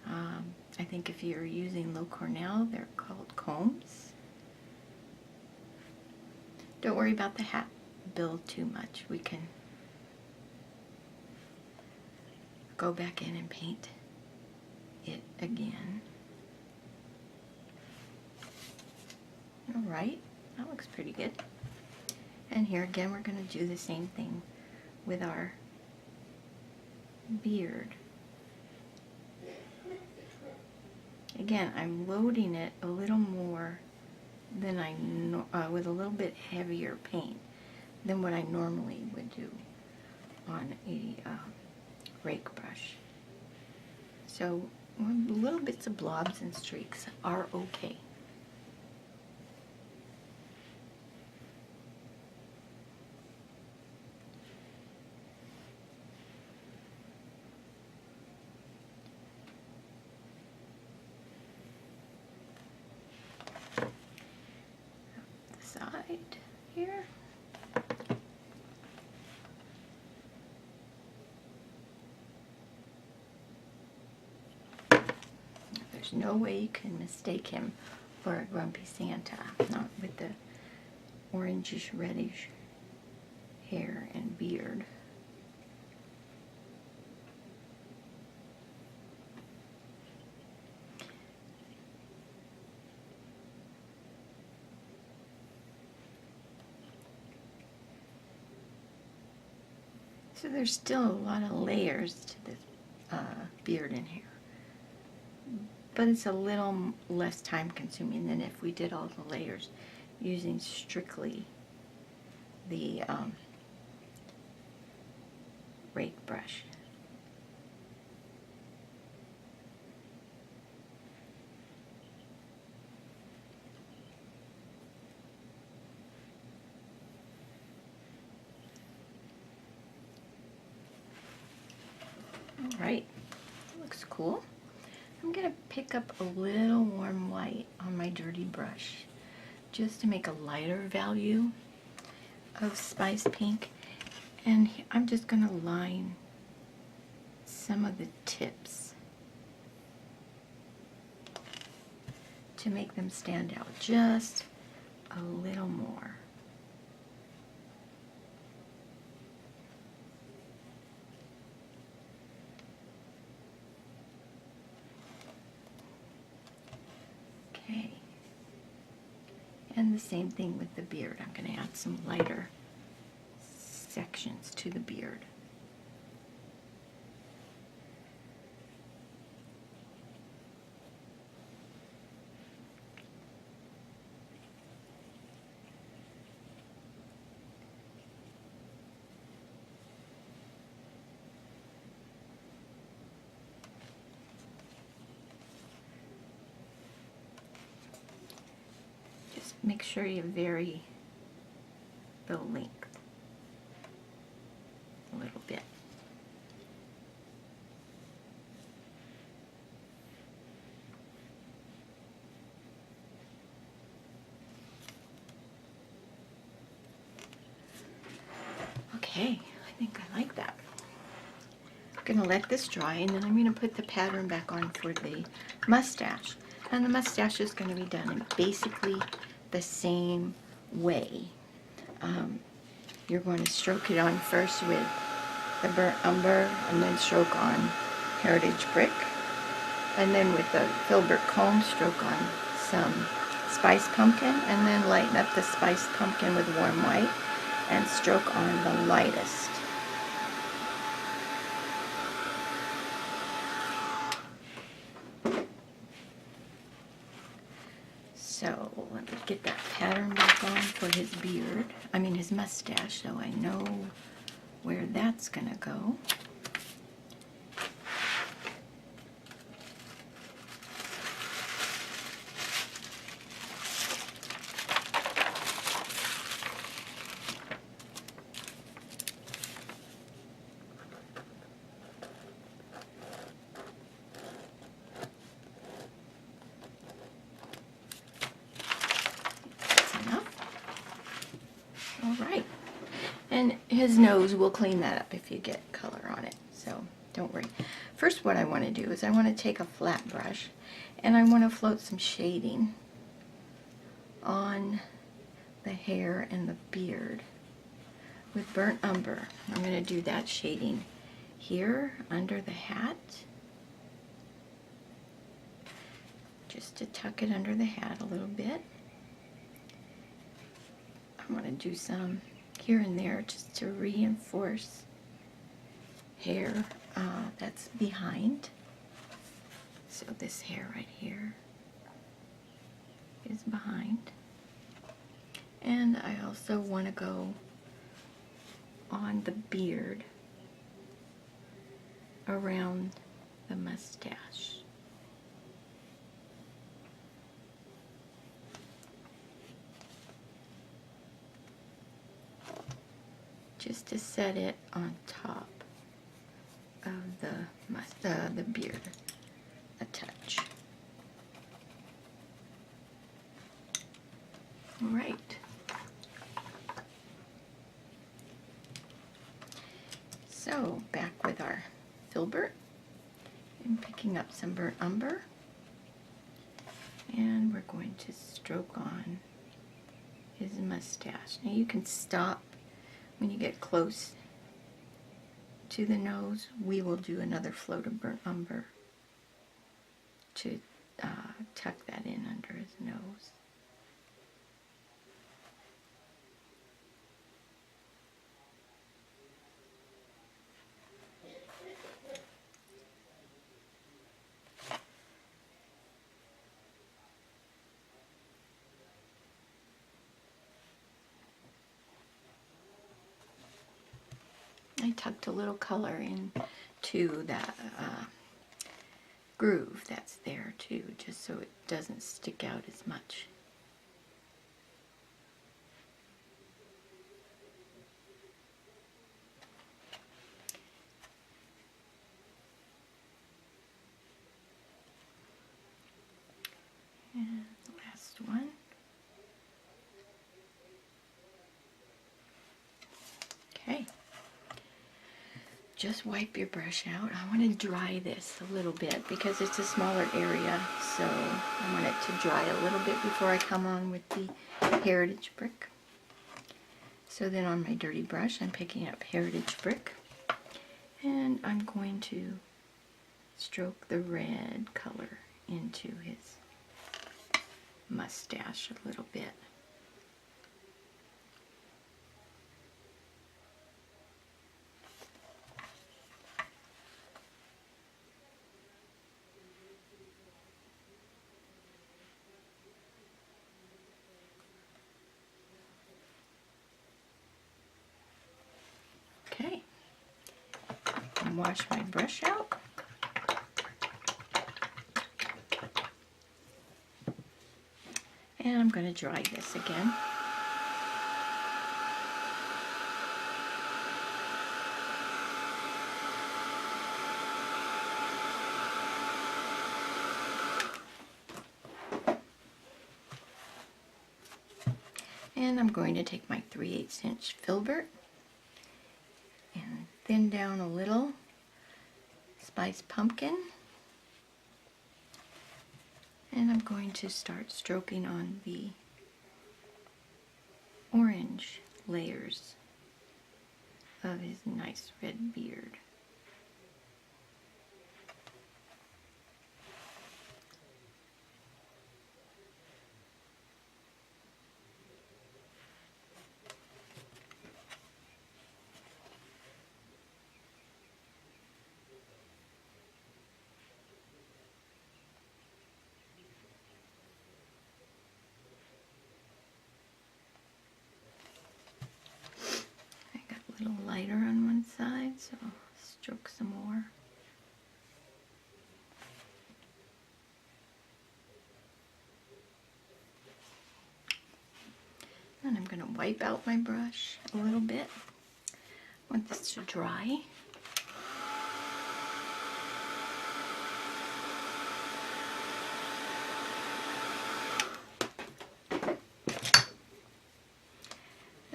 I think if you're using low Cornell, they're called combs. Don't worry about the hat bill too much. We can go back in and paint it again. Alright, that looks pretty good. And here again we're going to do the same thing with our beard. Again, I'm loading it a little more than with a little bit heavier paint than what I normally would do on a rake brush. So little bits of blobs and streaks are okay. right here. There's no way you can mistake him for a grumpy Santa, not with the orangish reddish hair and beard. So there's still a lot of layers to this beard and hair, but it's a little less time consuming than if we did all the layers using strictly the rake brush. Alright, looks cool. I'm going to pick up a little warm white on my dirty brush just to make a lighter value of Spice Pink, and I'm just going to line some of the tips to make them stand out just a little more. Okay, and the same thing with the beard. I'm going to add some lighter sections to the beard. Make sure you vary the length a little bit. Okay, I think I like that. I'm going to let this dry, and then I'm going to put the pattern back on for the mustache. And the mustache is going to be done in basically the same way. You're going to stroke it on first with the burnt umber, and then stroke on heritage brick, and then with the filbert comb stroke on some spiced pumpkin, and then lighten up the spiced pumpkin with warm white and stroke on the lightest. So let me get that pattern back on for his beard, his mustache, so I know where that's gonna go. Alright, and his nose, we'll clean that up if you get color on it, so don't worry. First, what I want to do is I want to take a flat brush and I want to float some shading on the hair and the beard with burnt umber. I'm going to do that shading here under the hat, just to tuck it under the hat a little bit. I'm going to do some here and there just to reinforce hair that's behind. So this hair right here is behind. And I also want to go on the beard around the mustache. Just to set it on top of the beard a touch. All right, filbert and picking up some burnt umber. And we're going to stroke on his mustache. Now you can stop when you get close to the nose. We will do another float of burnt umber to tuck that in under his nose. I tucked a little color into that groove that's there too, just so it doesn't stick out as much. And the last one. Okay. Just wipe your brush out. I want to dry this a little bit because it's a smaller area, so I want it to dry a little bit before I come on with the Heritage Brick. So then on my dirty brush, I'm picking up Heritage Brick, and I'm going to stroke the red color into his mustache a little bit. Okay, and wash my brush out. And I'm going to dry this again. And I'm going to take my 3/8 inch filbert and thin down a little spiced pumpkin. And I'm going to start stroking on the orange layers of his nice red beard. A little lighter on one side, so I'll stroke some more. And I'm going to wipe out my brush a little bit. I want this to dry.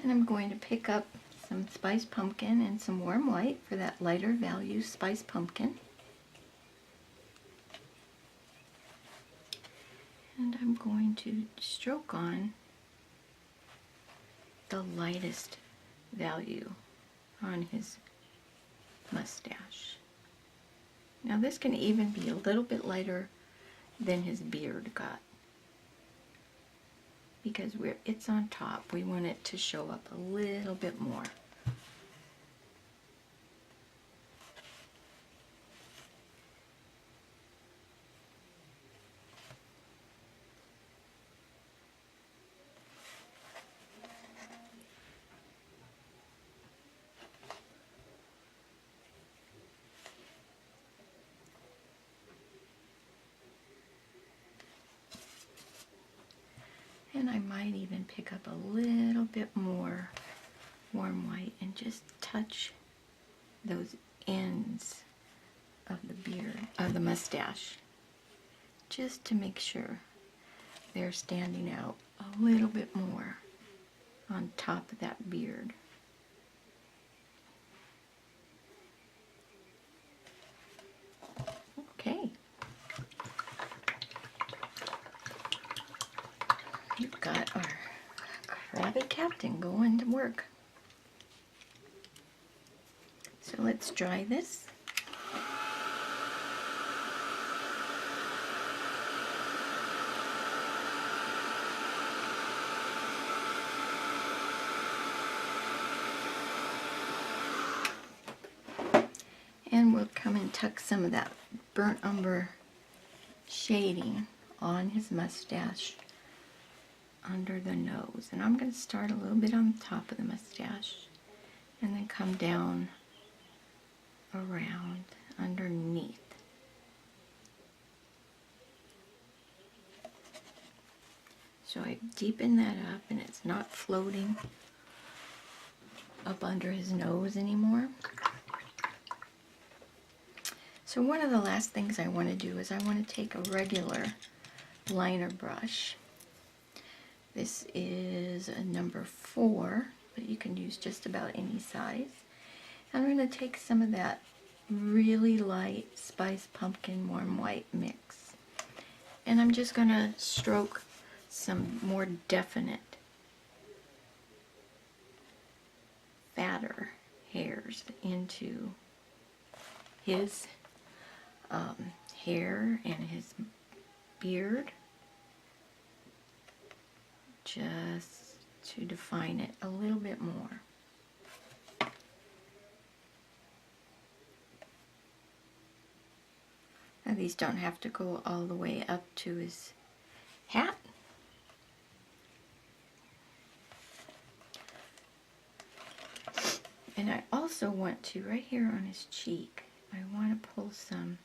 And I'm going to pick up some spiced pumpkin and some warm white for that lighter value spiced pumpkin. And I'm going to stroke on the lightest value on his mustache. Now this can even be a little bit lighter than his beard got, because it's on top. We want it to show up a little bit more. And I might even pick up a little bit more warm white and just touch those ends of the beard, of the mustache, just to make sure they're standing out a little bit more on top of that beard. got our Crabby Captain going to work. So let's dry this. And we'll come and tuck some of that burnt umber shading on his mustache under the nose. And I'm going to start a little bit on the top of the mustache and then come down around underneath. So I deepen that up and it's not floating up under his nose anymore. So one of the last things I want to do is I want to take a regular liner brush. This is a number 4, but you can use just about any size. I'm going to take some of that really light Spice Pumpkin Warm White mix. And I'm just going to stroke some more definite, fatter hairs into his hair and his beard, just to define it a little bit more. Now these don't have to go all the way up to his hat. And I also want to, right here on his cheek, I want to pull some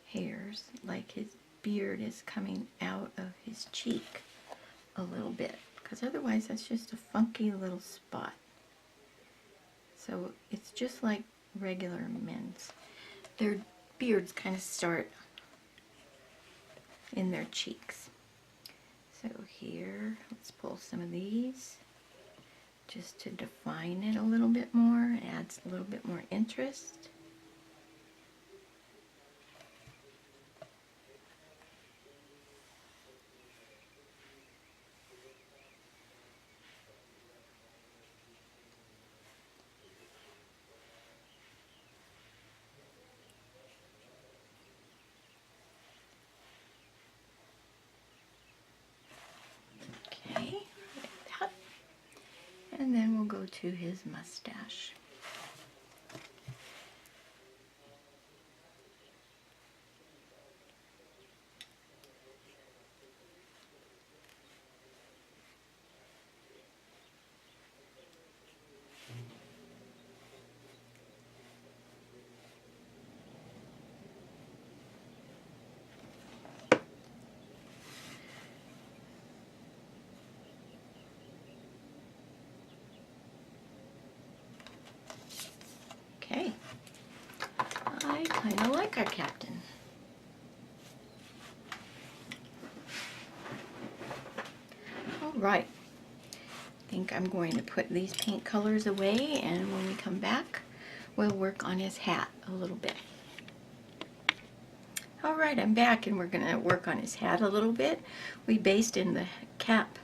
hairs, like his beard is coming out of his cheek a little bit, because otherwise that's just a funky little spot. So it's just like regular men's. Their beards kind of start in their cheeks. So here, let's pull some of these just to define it a little bit more, adds a little bit more interest. And then we'll go to his mustache. Okay, I kind of like our captain. All right, I think I'm going to put these paint colors away, and when we come back, we'll work on his hat a little bit. All right, I'm back, and we're going to work on his hat a little bit. We based in the cap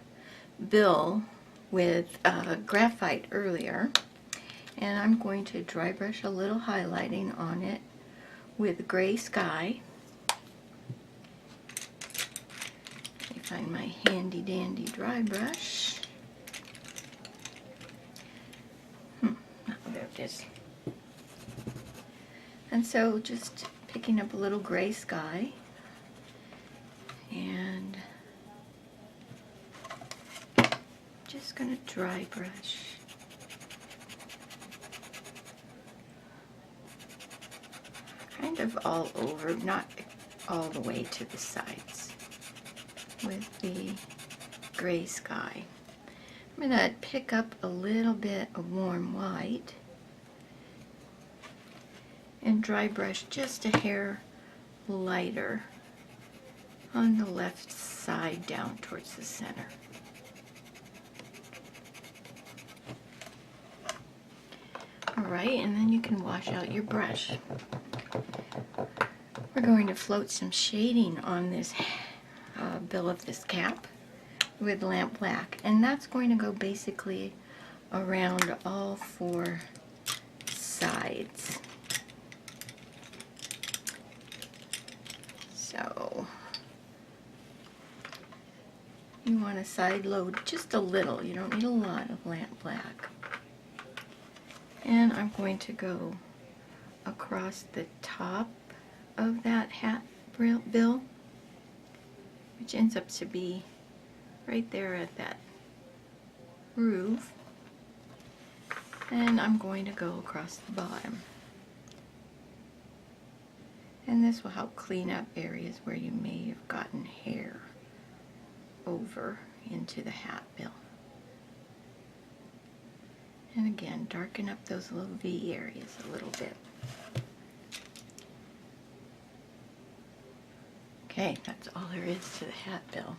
bill with graphite earlier. And I'm going to dry brush a little highlighting on it with Gray Sky. Let me find my handy dandy dry brush. Oh, there it is. And so just picking up a little Gray Sky and just going to dry brush. Kind of all over, not all the way to the sides with the Gray Sky. I'm going to pick up a little bit of Warm White and dry brush just a hair lighter on the left side down towards the center. Alright, and then you can wash out your brush. We're going to float some shading on this bill of this cap with lamp black, and that's going to go basically around all four sides. So you want to side load just a little. You don't need a lot of lamp black. And I'm going to go across the top of that hat bill, which ends up to be right there at that groove. And I'm going to go across the bottom. And this will help clean up areas where you may have gotten hair over into the hat bill. And again, darken up those little V areas a little bit. Okay, that's all there is to the hat bill.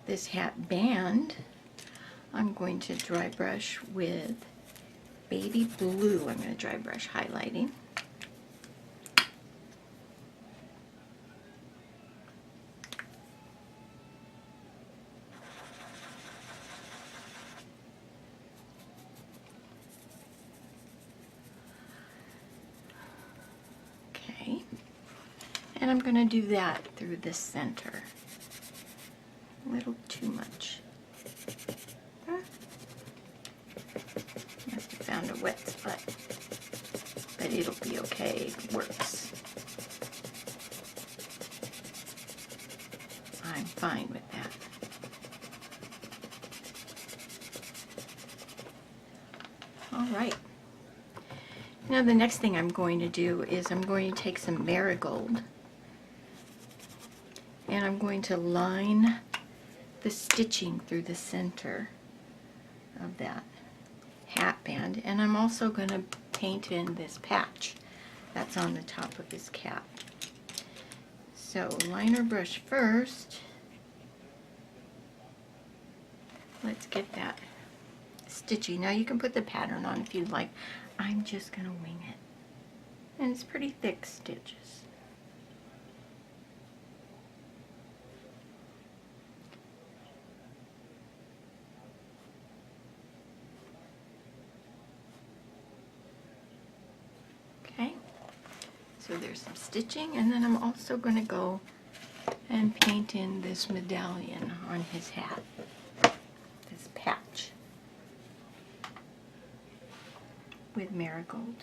This hat band, I'm going to dry brush with baby blue. I'm going to dry brush highlighting. Okay, and I'm going to do that through the center. A little too much. Must have found a wet spot, but it'll be okay. It works. I'm fine with that. All right. Now the next thing I'm going to do is I'm going to take some marigold and I'm going to line the stitching through the center of that hat band, and I'm also going to paint in this patch that's on the top of his cap. So liner brush first. Let's get that stitching. Now you can put the pattern on if you'd like. I'm just going to wing it. And it's pretty thick stitches. Okay, so there's some stitching, and then I'm also going to go and paint in this medallion on his hat, this patch, with marigold.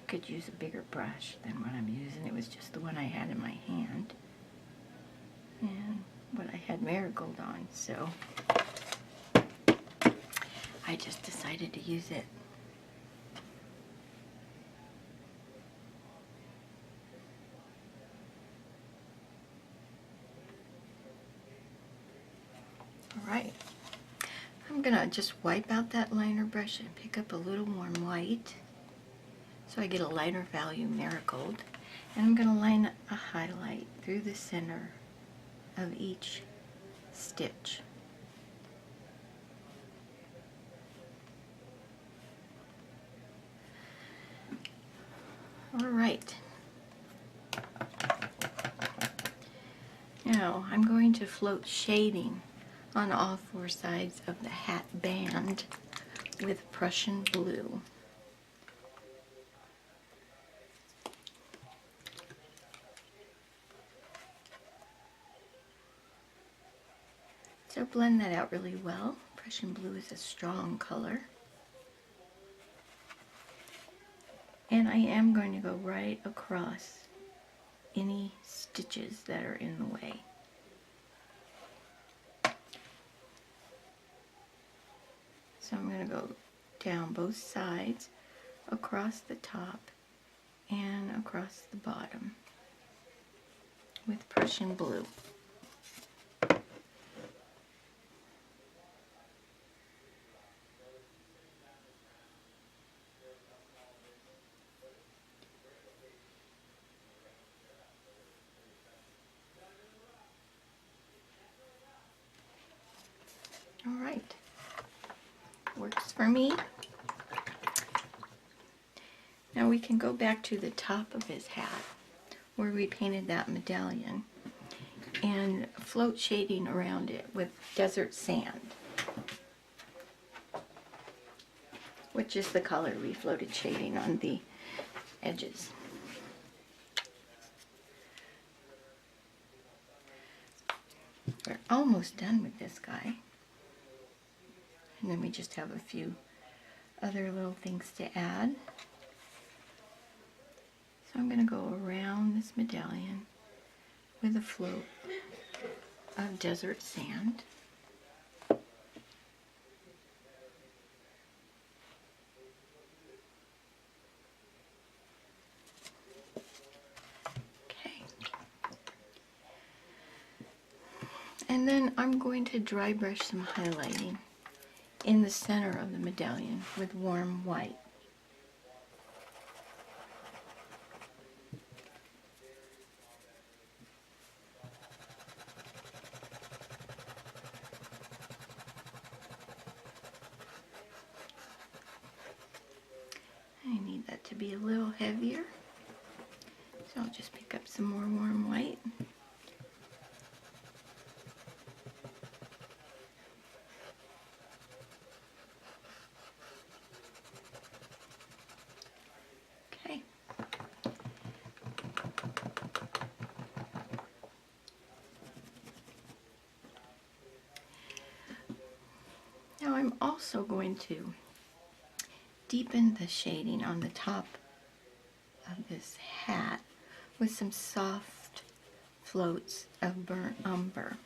Could use a bigger brush than what I'm using. It was just the one I had in my hand and what I had marigold on, so I just decided to use it. Alright, I'm gonna just wipe out that liner brush and pick up a little warm white so I get a lighter value marigold, and I'm gonna line a highlight through the center of each stitch. Alright, now I'm going to float shading on all four sides of the hat band with Prussian blue. So blend that out really well. Prussian blue is a strong color. And I am going to go right across any stitches that are in the way. So I'm going to go down both sides, across the top, and across the bottom with Prussian blue. works for me. Now we can go back to the top of his hat where we painted that medallion and float shading around it with desert sand, which is the color we floated shading on the edges. We're almost done with this guy. And then we just have a few other little things to add. So I'm going to go around this medallion with a float of desert sand. Okay. And then I'm going to dry brush some highlighting in the center of the medallion with warm white. I need that to be a little heavier, so I'll just pick up some more warm white. Okay. Now I'm also going to deepen the shading on the top of this hat with some soft floats of burnt umber,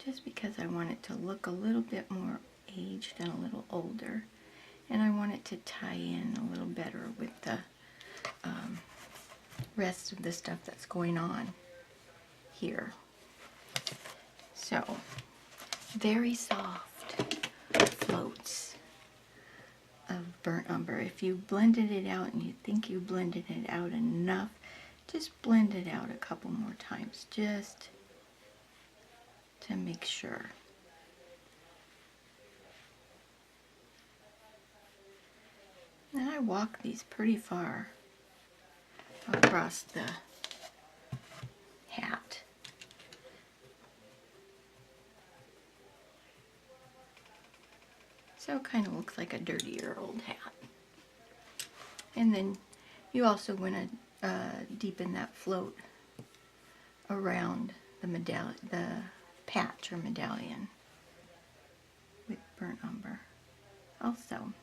just because I want it to look a little bit more aged and a little older, and I want it to tie in a little better with the rest of the stuff that's going on here. So very soft floats of burnt umber. If you blended it out and you think you blended it out enough, just blend it out a couple more times just to make sure. And I walk these pretty far across the hat. So it kind of looks like a dirtier old hat. And then you also want to deepen that float around the patch or medallion with burnt umber also.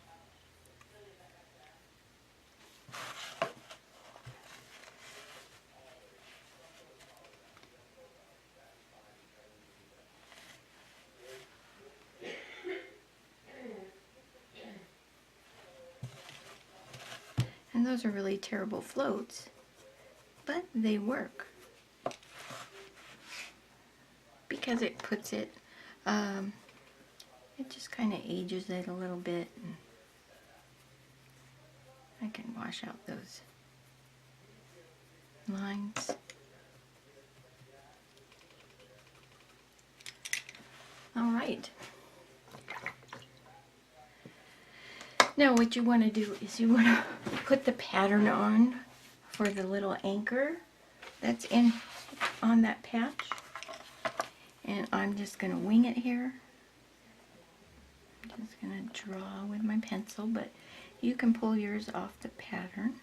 And those are really terrible floats, but they work because it puts it, it just kind of ages it a little bit. And I can wash out those lines. All right. Now what you want to do is you want to put the pattern on for the little anchor that's on that patch. And I'm just going to wing it here. I'm just going to draw with my pencil, but you can pull yours off the pattern.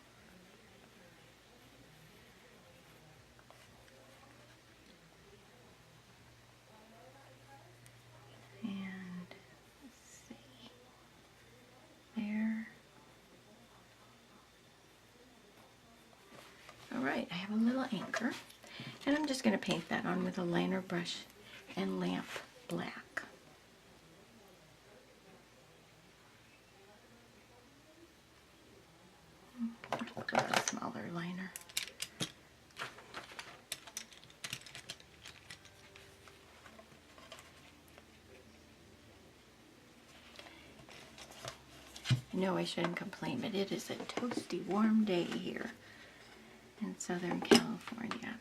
Alright, I have a little anchor, and I'm just going to paint that on with a liner brush and lamp black. Put a smaller liner. I know I shouldn't complain, but it is a toasty warm day here in Southern California.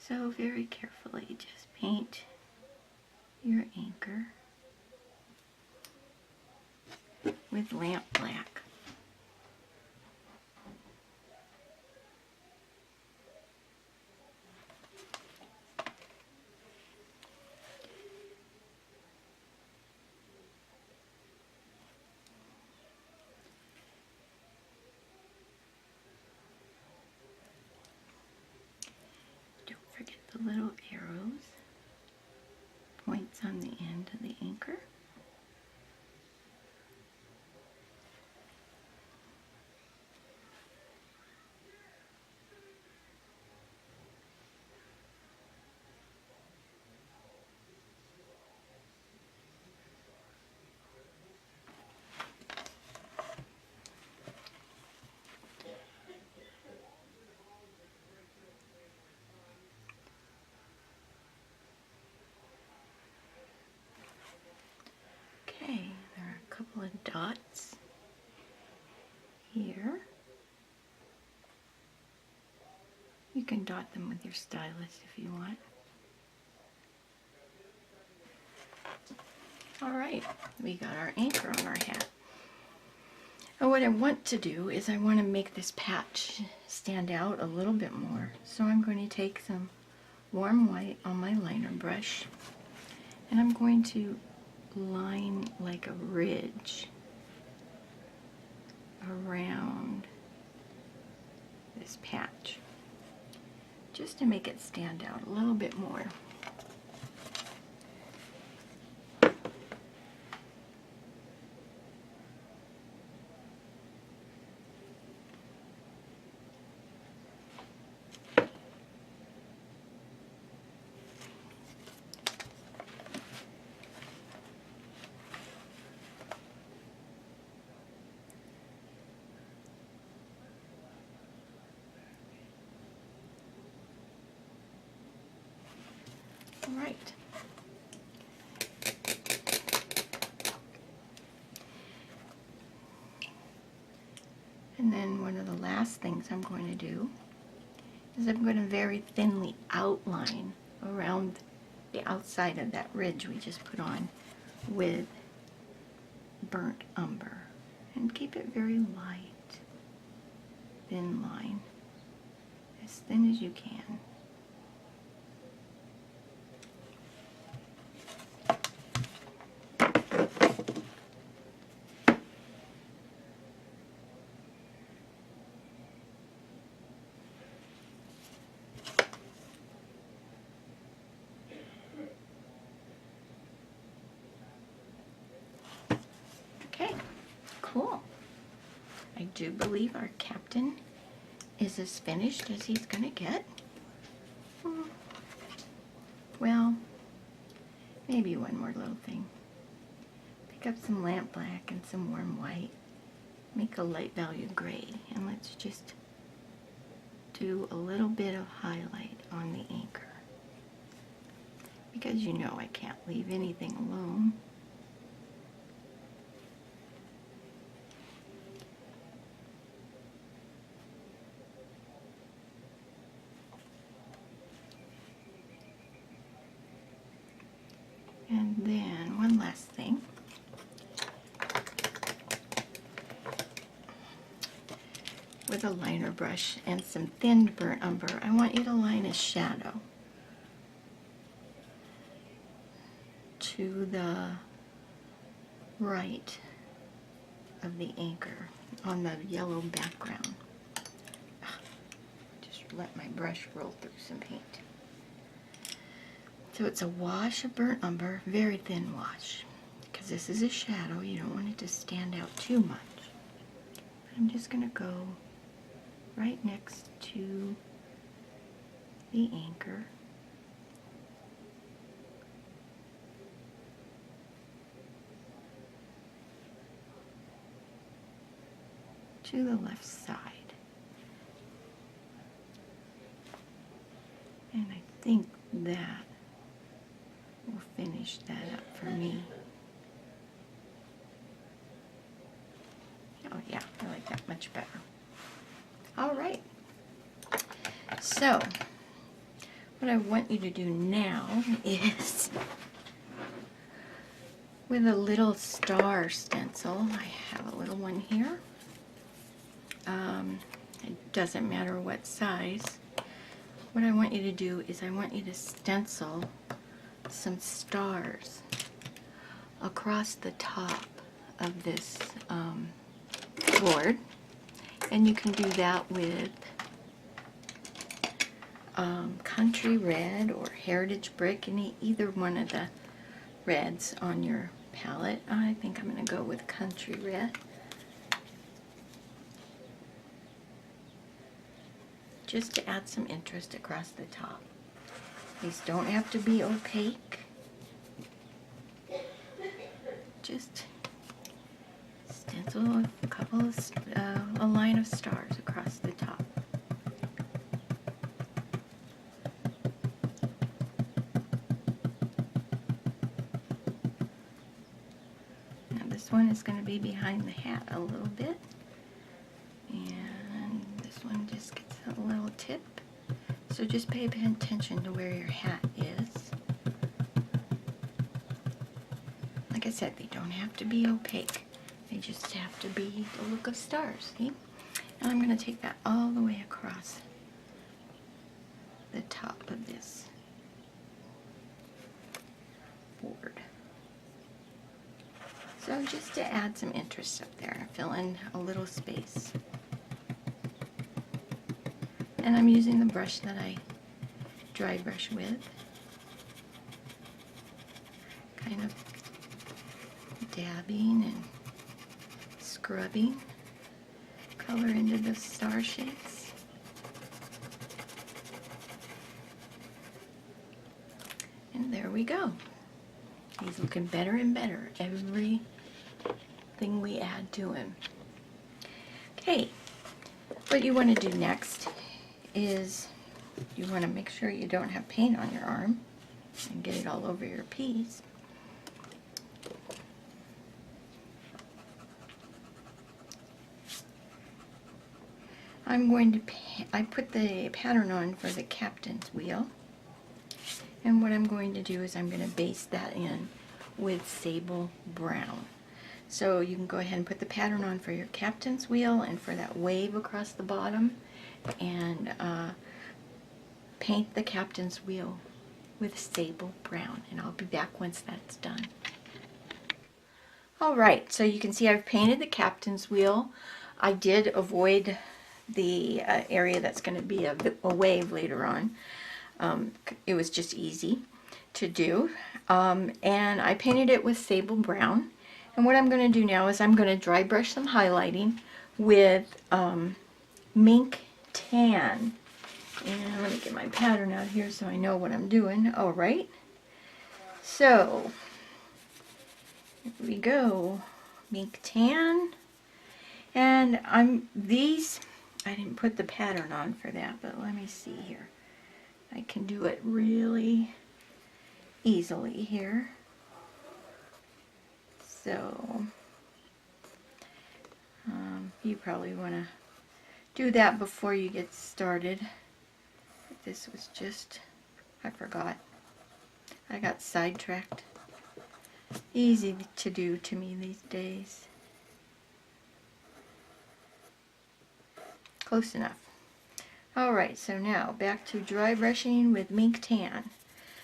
So very carefully just paint your anchor with lamp black. Don't forget the little arrows, points on the end of the anchor. Okay, there are a couple of dots here. You can dot them with your stylus if you want. Alright, we got our anchor on our hat. And what I want to do is I want to make this patch stand out a little bit more. So I'm going to take some warm white on my liner brush and I'm going to line like a ridge around this patch just to make it stand out a little bit more. All right. And then one of the last things I'm going to do is I'm going to very thinly outline around the outside of that ridge we just put on with burnt umber. And keep it very light, thin line, as thin as you can. Okay, cool. I do believe our captain is as finished as he's gonna get. Well, maybe one more little thing. Pick up some lamp black and some warm white. Make a light value grade, and let's just do a little bit of highlight on the anchor. Because you know I can't leave anything alone. And then one last thing. With a liner brush and some thinned burnt umber, I want you to line a shadow to the right of the anchor on the yellow background. Just let my brush roll through some paint. So it's a wash of burnt umber, very thin wash, because this is a shadow. You don't want it to stand out too much. But I'm just going to go right next to the anchor. To the left side. And I think that will finish that up for me. Oh yeah, I like that much better. All right. So, what I want you to do now is, with a little star stencil, I have a little one here. It doesn't matter what size. What I want you to do is I want you to stencil some stars across the top of this board, and you can do that with country red or heritage brick, either one of the reds on your palette. I think I'm going to go with country red. Just to add some interest across the top. These don't have to be opaque. Just stencil a couple of, a line of stars across the top. Now this one is going to be behind the hat a little bit. And this one just gets a little tip. So just pay attention to where your hat is. Like I said, they don't have to be opaque. They just have to be the look of stars, see? And I'm going to take that all the way across the top of this board. So just to add some interest up there, fill in a little space. And I'm using the brush that I dry brush with. Kind of dabbing and scrubbing color into the star shapes. And there we go. He's looking better and better everything we add to him. Okay, what you want to do next is you want to make sure you don't have paint on your arm and get it all over your piece. I put the pattern on for the captain's wheel, and what I'm going to do is I'm going to base that in with sable brown. So you can go ahead and put the pattern on for your captain's wheel and for that wave across the bottom, and paint the captain's wheel with sable brown, and I'll be back once that's done. Alright, so you can see I've painted the captain's wheel. I did avoid the area that's going to be a wave later on. It was just easy to do, and I painted it with sable brown. And what I'm going to do now is I'm going to dry brush some highlighting with mink tan. And let me get my pattern out here so I know what I'm doing. All right. So, here we go. Mink tan. And I didn't put the pattern on for that, but let me see here. I can do it really easily here. So, you probably want to do that before you get started. This was just, I forgot. I got sidetracked. Easy to do to me these days. Close enough. Alright, so now back to dry brushing with mink tan.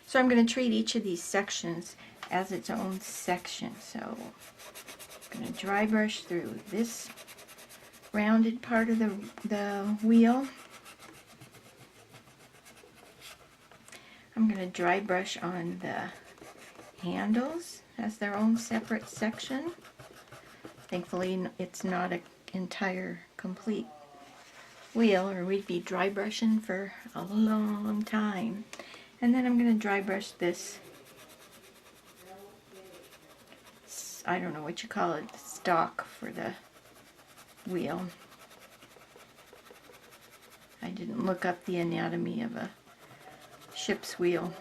So I'm going to treat each of these sections as its own section. So I'm going to dry brush through this rounded part of the wheel. I'm going to dry brush on the handles as their own separate section. Thankfully it's not an entire complete wheel, or we'd be dry brushing for a long time. And then I'm going to dry brush this, I don't know what you call it, stock for the wheel. I didn't look up the anatomy of a ship's wheel.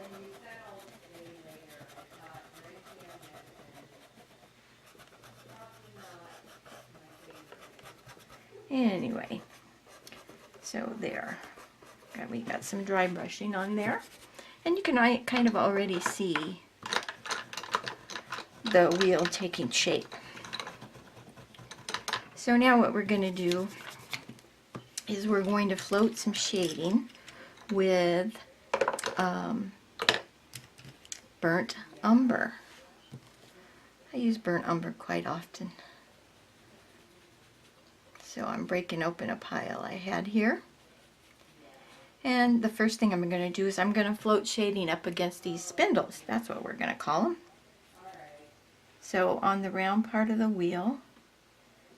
Anyway, so there. We got some dry brushing on there. And you can kind of already see the wheel taking shape. So now what we're going to do is we're going to float some shading with burnt umber. I use burnt umber quite often. So I'm breaking open a pile I had here. And the first thing I'm going to do is I'm going to float shading up against these spindles. That's what we're going to call them. So on the round part of the wheel,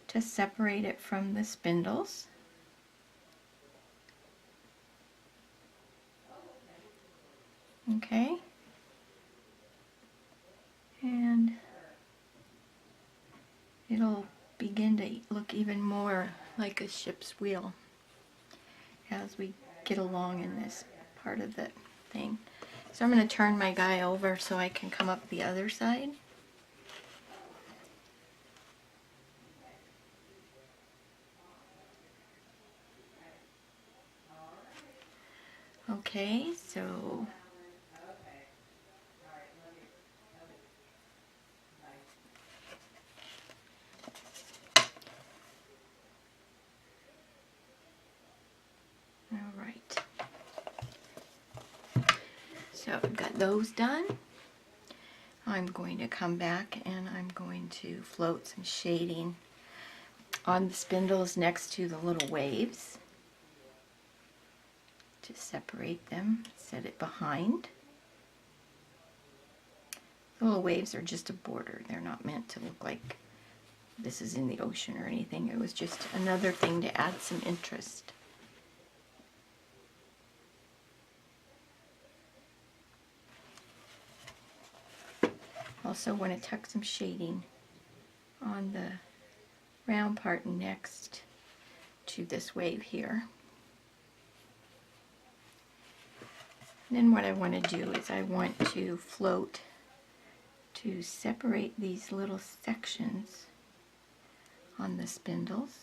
to separate it from the spindles, okay, and it'll begin to look even more like a ship's wheel as we get along in this part of the thing. So I'm going to turn my guy over so I can come up the other side. Okay, so all right. So I've got those done. I'm going to come back and I'm going to float some shading on the spindles next to the little waves. To separate them, set it behind. The little waves are just a border. They're not meant to look like this is in the ocean or anything. It was just another thing to add some interest. Also want to tuck some shading on the round part next to this wave here. And then what I want to do is I want to float to separate these little sections on the spindles.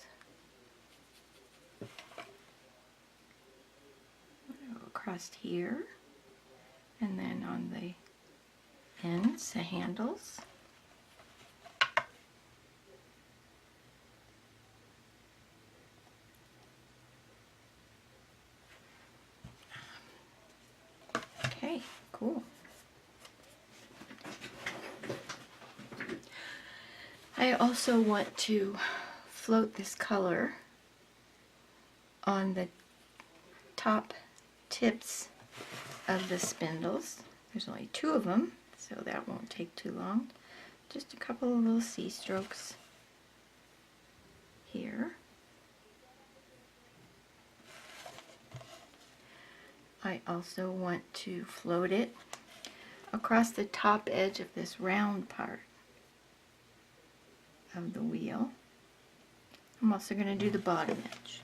Across here, and then on the ends, the handles. Okay, cool. I also want to float this color on the top tips of the spindles. There's only 2 of them, so that won't take too long. Just a couple of little C strokes here. I also want to float it across the top edge of this round part of the wheel. I'm also going to do the bottom edge.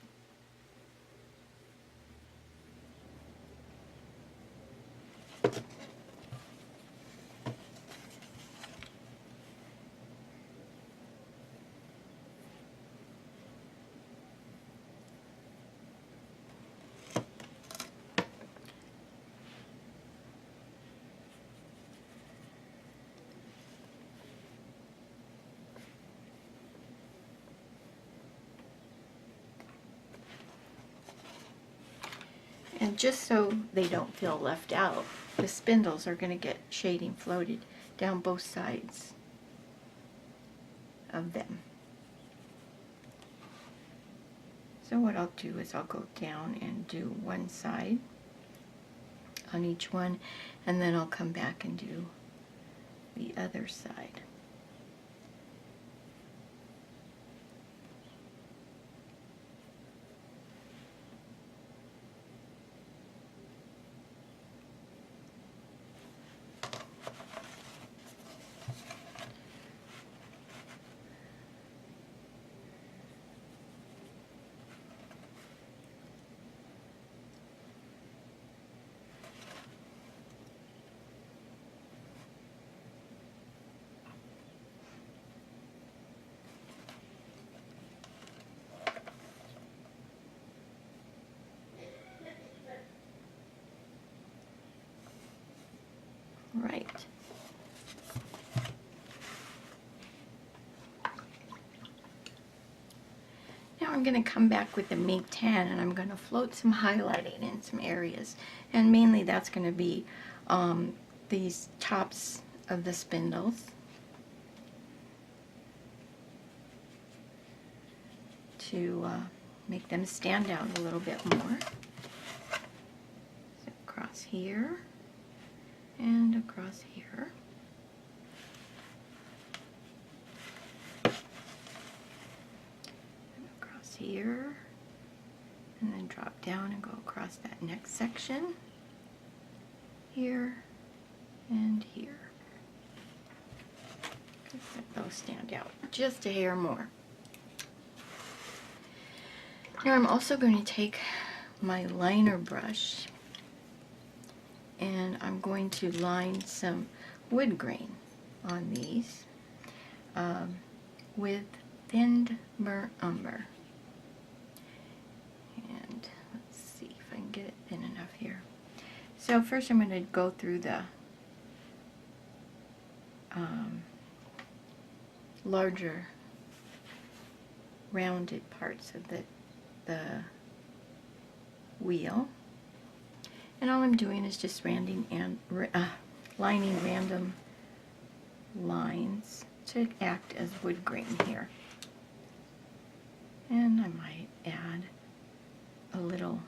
And just so they don't feel left out, the spindles are going to get shading floated down both sides of them. So what I'll do is I'll go down and do one side on each one, and then I'll come back and do the other side. I'm going to come back with the Mink Tan, and I'm going to float some highlighting in some areas. And mainly that's going to be these tops of the spindles. To make them stand out a little bit more. So across here and across here. And across here. And then drop down and go across that next section. Here and here. Let those stand out just a hair more. Now I'm also going to take my liner brush and I'm going to line some wood grain on these with thinned burnt umber. And let's see if I can get it thin enough here. So first I'm going to go through the larger rounded parts of the wheel, and all I'm doing is just lining random lines to act as wood grain here. And I might add a little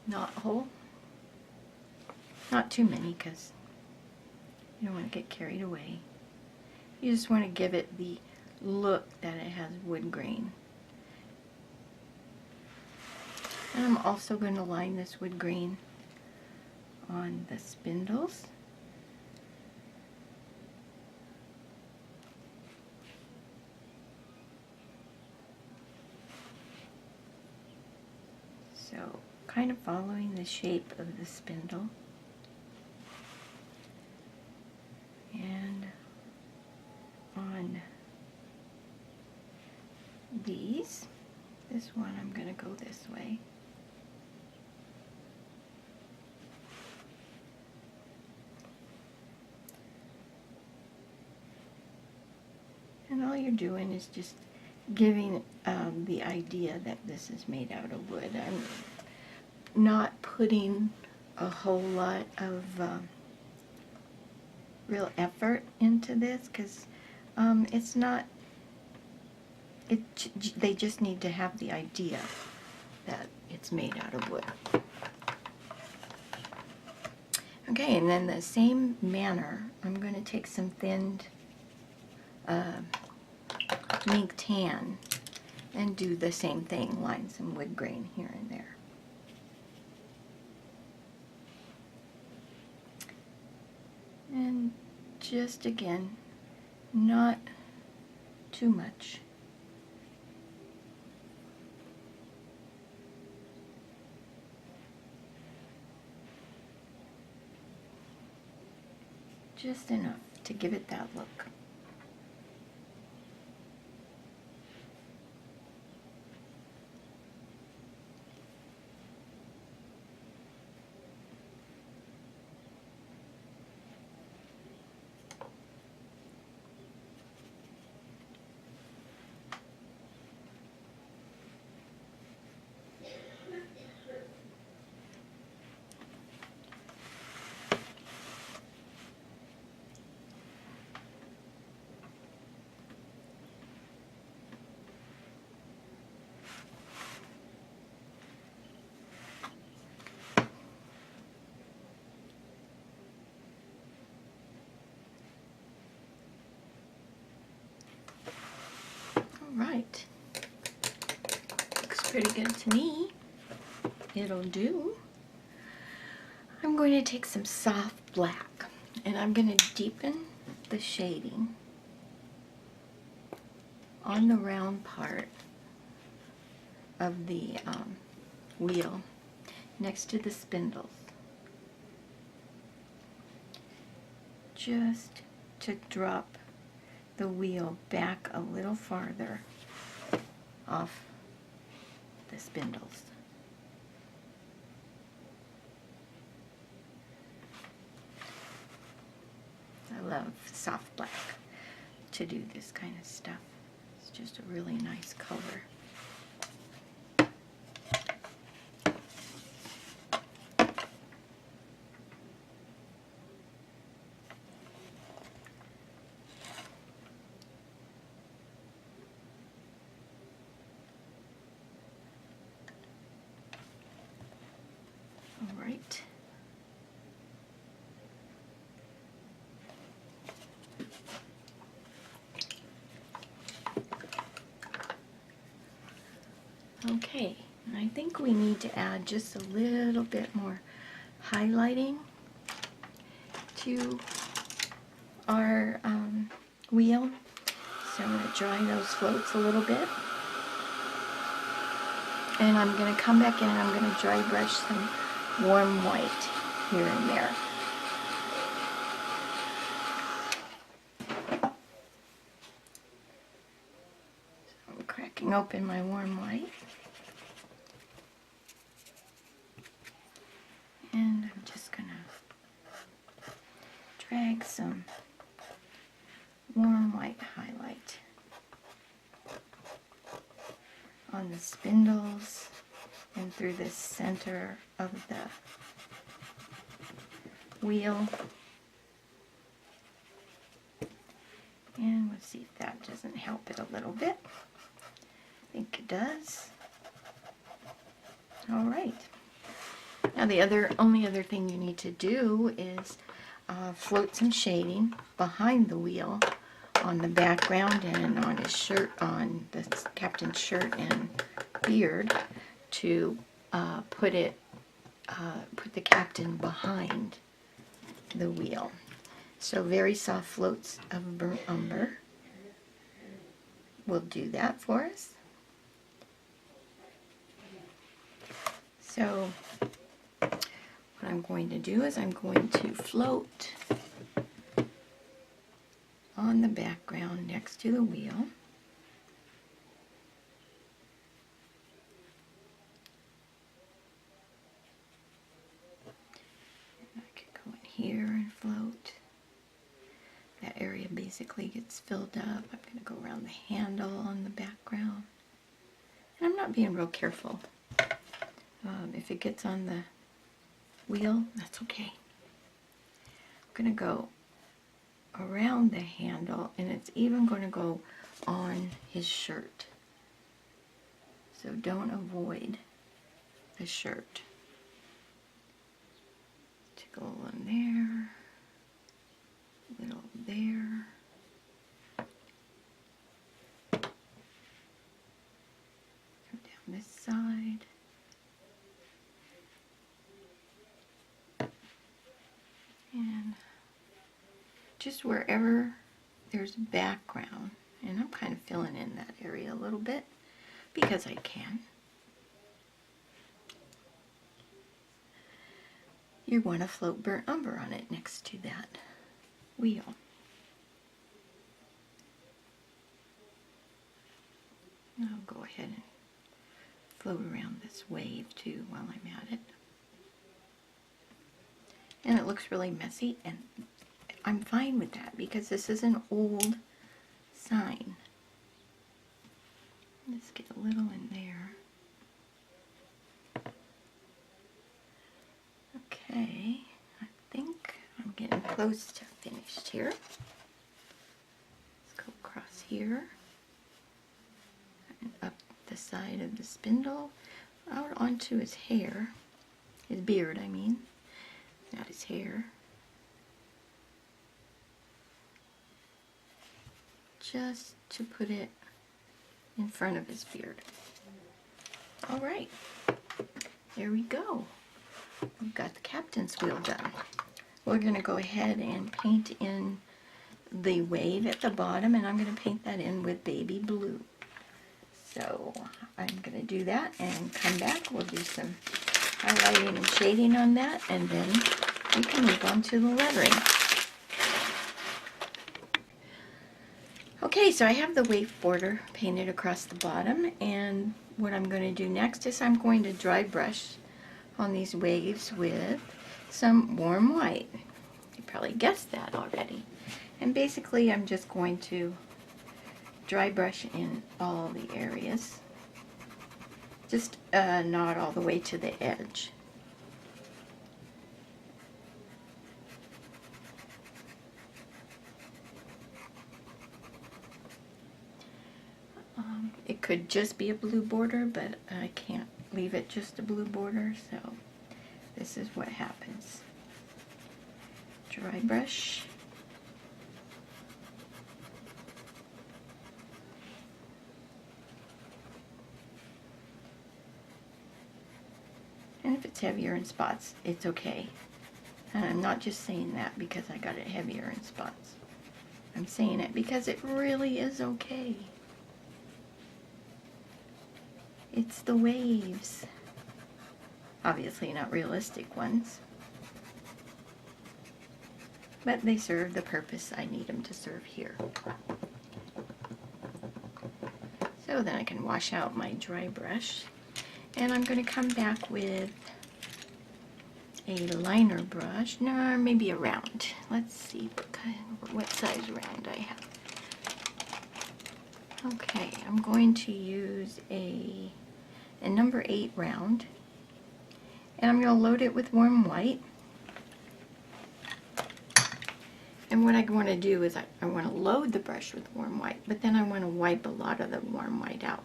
knot hole, not too many because you don't want to get carried away. You just want to give it the look that it has wood grain. And I'm also going to line this wood grain on the spindles. So kind of following the shape of the spindle. And on these, this one I'm going to go this way. And all you're doing is just giving the idea that this is made out of wood. I'm not putting a whole lot of real effort into this because it's not, they just need to have the idea that it's made out of wood. Okay, and then the same manner, I'm going to take some thinned Mink Tan and do the same thing, line some wood grain here and there. And just again, not too much. Just enough to give it that look. Right. Looks pretty good to me. It'll do. I'm going to take some soft black and I'm going to deepen the shading on the round part of the wheel next to the spindles. Just to drop the wheel back a little farther off the spindles. I love soft black to do this kind of stuff. It's just a really nice color. All right. Okay, and I think we need to add just a little bit more highlighting to our wheel. So I'm going to dry those floats a little bit. And I'm going to come back in and I'm going to dry brush some warm white here and there. So I'm cracking open my warm white. And I'm just going to drag some warm white highlight on the spindles and through the center of the wheel. And let's see if that doesn't help it a little bit. I think it does. All right. Now the only other thing you need to do is float some shading behind the wheel on the background and on his shirt, on the captain's shirt and beard, to put the captain behind the wheel. So very soft floats of burnt umber will do that for us. So what I'm going to do is I'm going to float on the background next to the wheel. And I could go in here and float. That area basically gets filled up. I'm going to go around the handle on the background. And I'm not being real careful. If it gets on the wheel, that's okay. I'm going to go around the handle, and it's even going to go on his shirt. So don't avoid the shirt. To go on there, little there. Come down this side. And just wherever there's background, and I'm kind of filling in that area a little bit because I can. You want to float burnt umber on it next to that wheel. I'll go ahead and float around this wave too while I'm at it. And it looks really messy, and I'm fine with that because this is an old sign. Let's get a little in there. Okay, I think I'm getting close to finished here. Let's go across here and up the side of the spindle, out onto his hair, his beard I mean, not his hair. Just to put it in front of his beard. All right, there we go. We've got the captain's wheel done. We're going to go ahead and paint in the wave at the bottom, and I'm going to paint that in with baby blue. So I'm going to do that and come back. We'll do some highlighting and shading on that, and then we can move on to the lettering. Okay, so I have the wave border painted across the bottom, and what I'm going to do next is I'm going to dry brush on these waves with some warm white. You probably guessed that already. And basically I'm just going to dry brush in all the areas. Just not all the way to the edge. It could just be a blue border, but I can't leave it just a blue border, so this is what happens. Dry brush. And if it's heavier in spots, it's okay. And I'm not just saying that because I got it heavier in spots. I'm saying it because it really is okay. It's the waves. Obviously not realistic ones. But they serve the purpose I need them to serve here. So then I can wash out my dry brush. And I'm going to come back with a liner brush. No, maybe a round. Let's see what size round I have. Okay, I'm going to use a number 8 round. And I'm going to load it with warm white. And what I want to do is I want to load the brush with warm white, but then I want to wipe a lot of the warm white out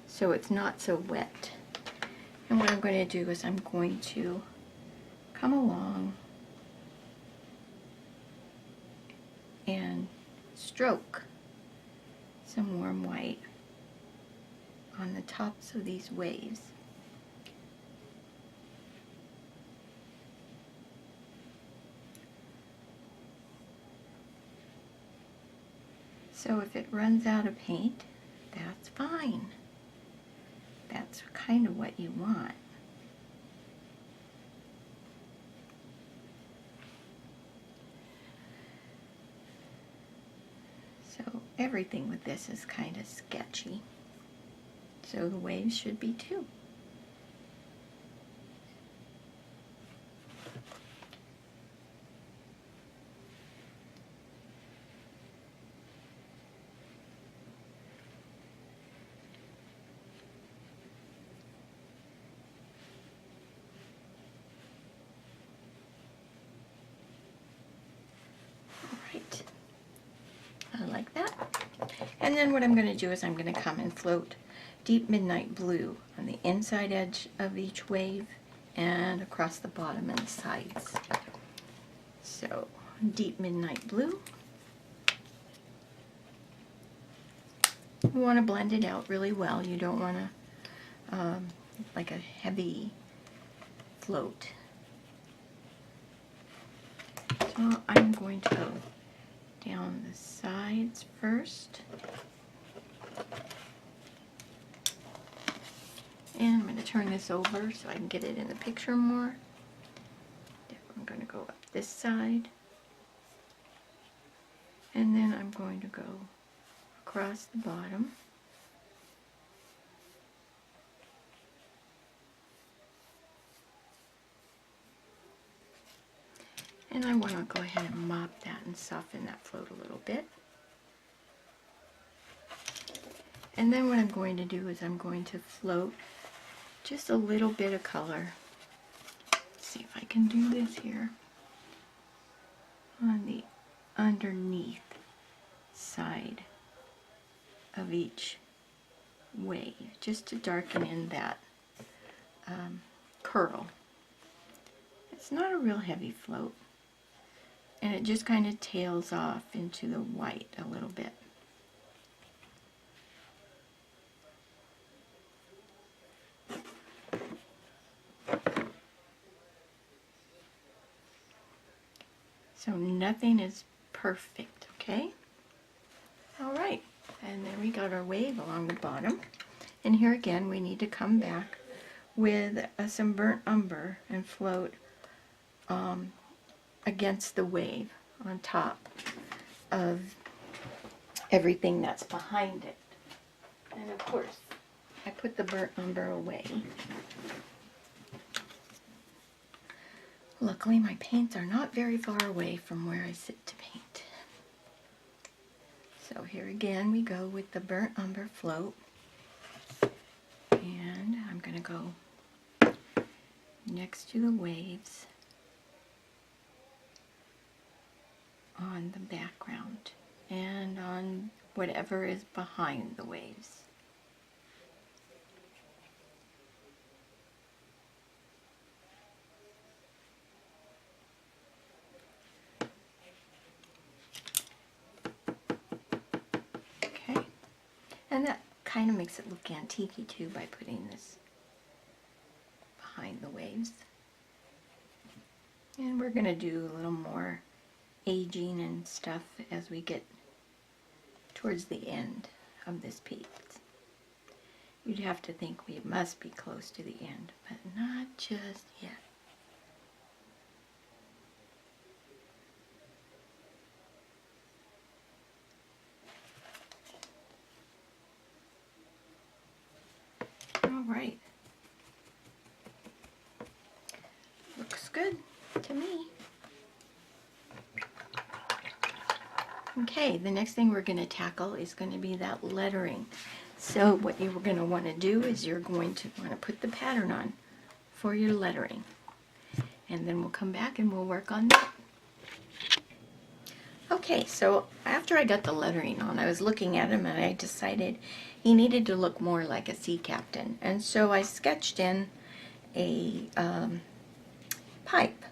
so it's not so wet. And what I'm going to do is I'm going to come along and stroke some warm white on the tops of these waves. So if it runs out of paint, that's fine. That's kind of what you want. So everything with this is kind of sketchy. So the waves should be too. I like that. And then what I'm going to do is I'm going to come and float deep midnight blue on the inside edge of each wave and across the bottom and the sides. So deep midnight blue. You want to blend it out really well. You don't want to like a heavy float. So I'm going to go down the sides first. And I'm going to turn this over so I can get it in the picture more. I'm going to go up this side. And then I'm going to go across the bottom. And I want to go ahead and mop that and soften that float a little bit. And then what I'm going to do is I'm going to float just a little bit of color. Let's see if I can do this here. On the underneath side of each wave, just to darken in that curl. It's not a real heavy float. And it just kind of tails off into the white a little bit. So nothing is perfect, okay? All right, and then we got our wave along the bottom. And here again, we need to come back with some burnt umber and float against the wave on top of everything that's behind it. And of course, I put the burnt umber away. Luckily, my paints are not very far away from where I sit to paint. So here again we go with the burnt umber float, and I'm going to go next to the waves on the background and on whatever is behind the waves. Okay, and that kind of makes it look antique-y too by putting this behind the waves. And we're going to do a little more aging and stuff as we get towards the end of this piece. You'd have to think we must be close to the end, but not just yet. All right. Looks good to me. Okay, the next thing we're going to tackle is going to be that lettering. So what you're going to want to do is you're going to want to put the pattern on for your lettering. And then we'll come back and we'll work on that. Okay, so after I got the lettering on, I was looking at him and I decided he needed to look more like a sea captain. And so I sketched in a pipe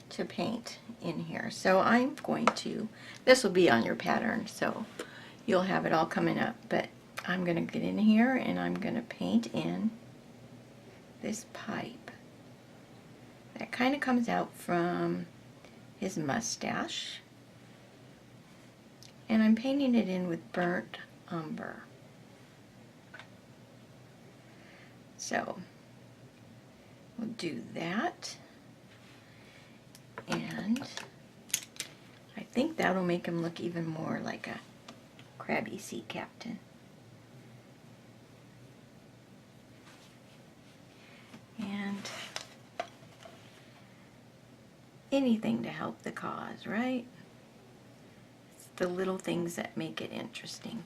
to paint in here. So I'm going to, this will be on your pattern, so you'll have it all coming up, but I'm going to get in here and I'm going to paint in this pipe. That kind of comes out from his mustache. And I'm painting it in with burnt umber. So we'll do that. And I think that'll make him look even more like a crabby sea captain. And anything to help the cause, right? It's the little things that make it interesting.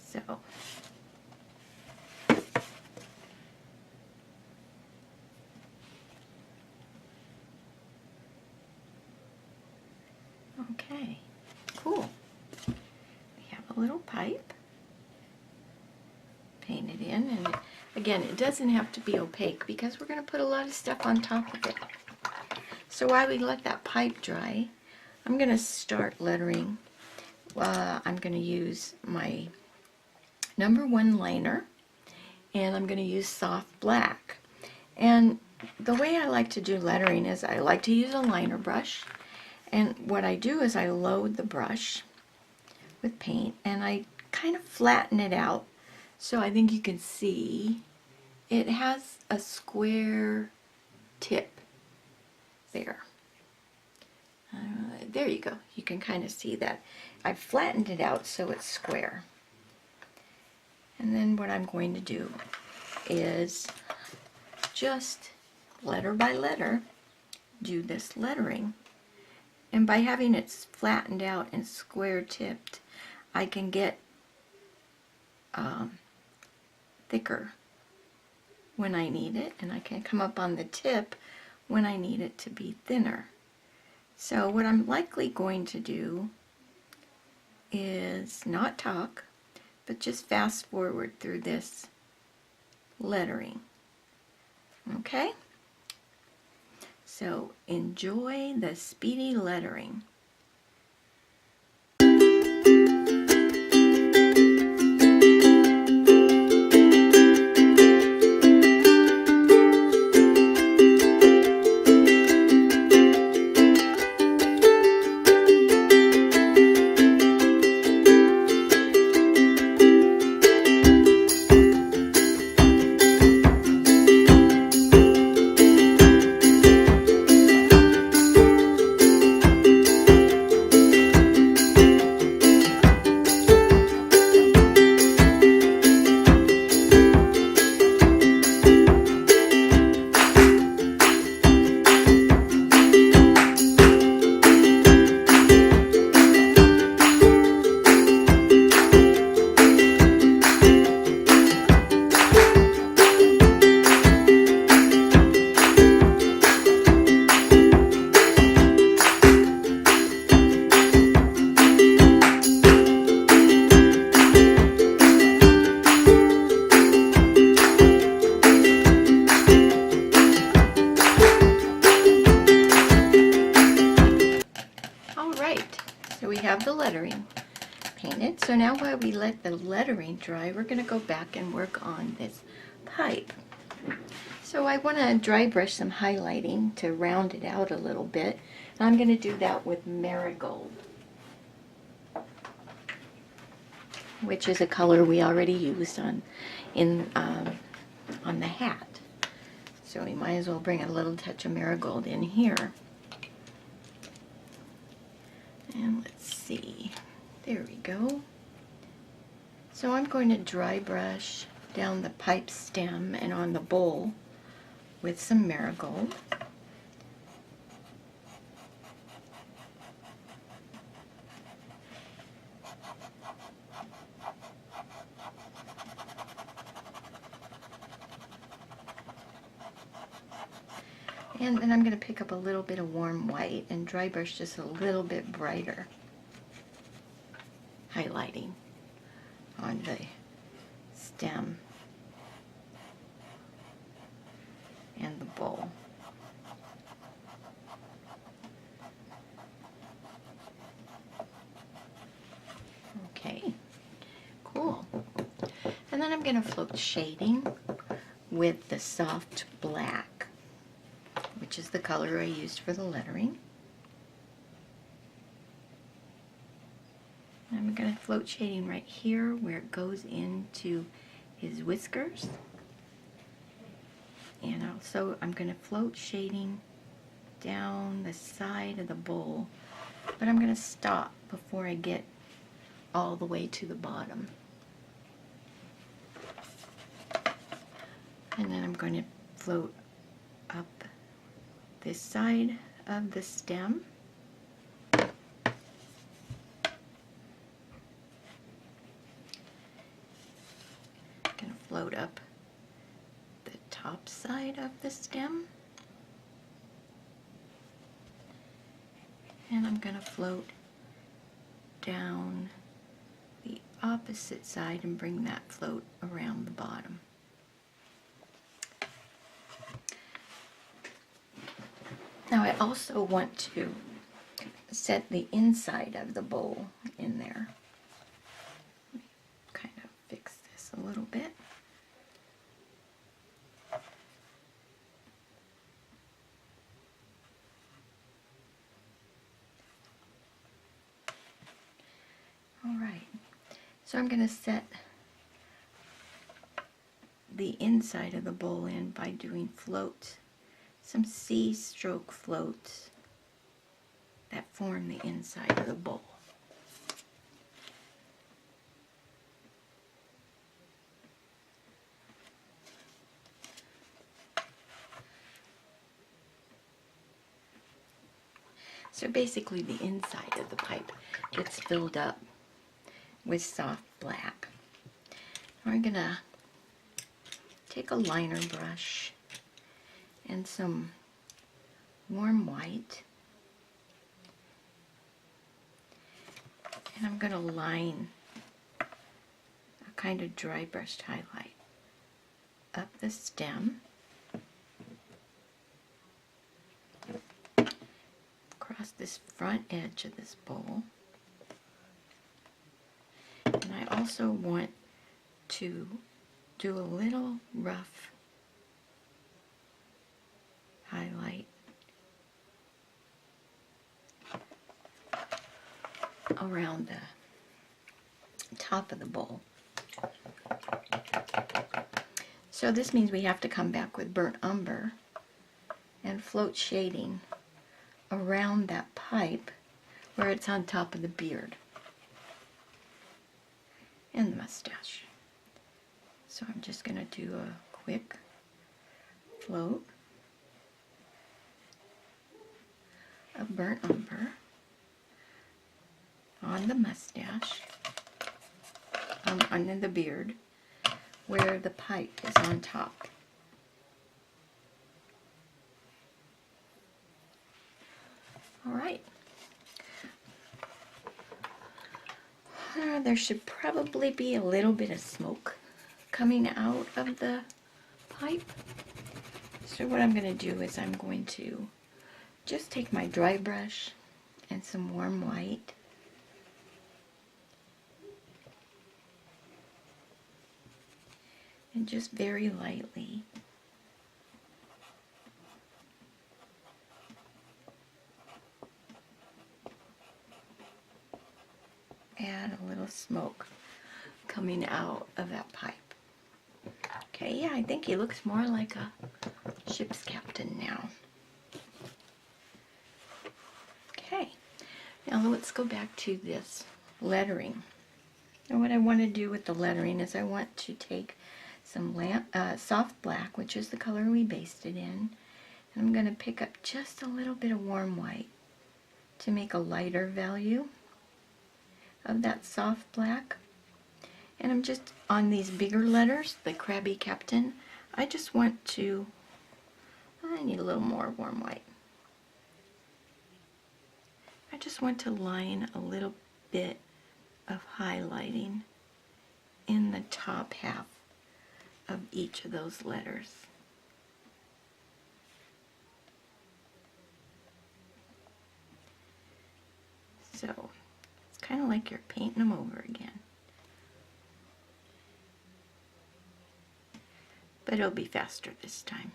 So okay, cool. We have a little pipe painted in, and again, it doesn't have to be opaque because we're going to put a lot of stuff on top of it. So while we let that pipe dry, I'm going to start lettering. I'm going to use my #1 liner, and I'm going to use soft black. And the way I like to do lettering is I like to use a liner brush, and what I do is I load the brush with paint and I kind of flatten it out so I think you can see it has a square tip there. There you go. You can kind of see that. I've flattened it out so it's square. And then what I'm going to do is just letter by letter do this lettering. And by having it flattened out and square tipped, I can get thicker when I need it, and I can come up on the tip when I need it to be thinner. So what I'm likely going to do is not talk, but just fast forward through this lettering. Okay? So enjoy the speedy lettering. have the lettering painted. So now while we let the lettering dry, we're going to go back and work on this pipe. So I want to dry brush some highlighting to round it out a little bit. And I'm going to do that with Marigold, which is a color we already used on the hat. So we might as well bring a little touch of Marigold in here. And let's see, there we go. So I'm going to dry brush down the pipe stem and on the bowl with some Marigold. And then I'm going to pick up a little bit of warm white and dry brush just a little bit brighter highlighting on the stem and the bowl. Okay, cool. And then I'm going to float shading with the soft black, which is the color I used for the lettering. I'm going to float shading right here where it goes into his whiskers. And also I'm going to float shading down the side of the bowl, but I'm going to stop before I get all the way to the bottom. And then I'm going to float up this side of the stem. I'm going to float up the top side of the stem. And I'm going to float down the opposite side and bring that float around the bottom. Now I also want to set the inside of the bowl in there. Let me kind of fix this a little bit. Alright, so I'm going to set the inside of the bowl in by doing floats. Some C-stroke floats that form the inside of the bowl. So basically the inside of the pipe gets filled up with soft black. We're going to take a liner brush and some warm white, and I'm going to line a kind of dry brushed highlight up the stem, across this front edge of this bowl, and I also want to do a little rough highlight around the top of the bowl. So this means we have to come back with burnt umber and float shading around that pipe where it's on top of the beard and the mustache. So I'm just going to do a quick float of burnt umber on the mustache, under the beard, where the pipe is on top. Alright. There should probably be a little bit of smoke coming out of the pipe. So what I'm going to do is I'm going to just take my dry brush and some warm white and just very lightly add a little smoke coming out of that pipe. Okay, yeah, I think he looks more like a ship's captain now. Okay, now let's go back to this lettering. And what I want to do with the lettering is I want to take some soft black, which is the color we basted in, and I'm going to pick up just a little bit of warm white to make a lighter value of that soft black. And I'm just, on these bigger letters, the Crabby Captain, I just want to, I need a little more warm white. I just want to line a little bit of highlighting in the top half of each of those letters. So it's kind of like you're painting them over again. But it'll be faster this time.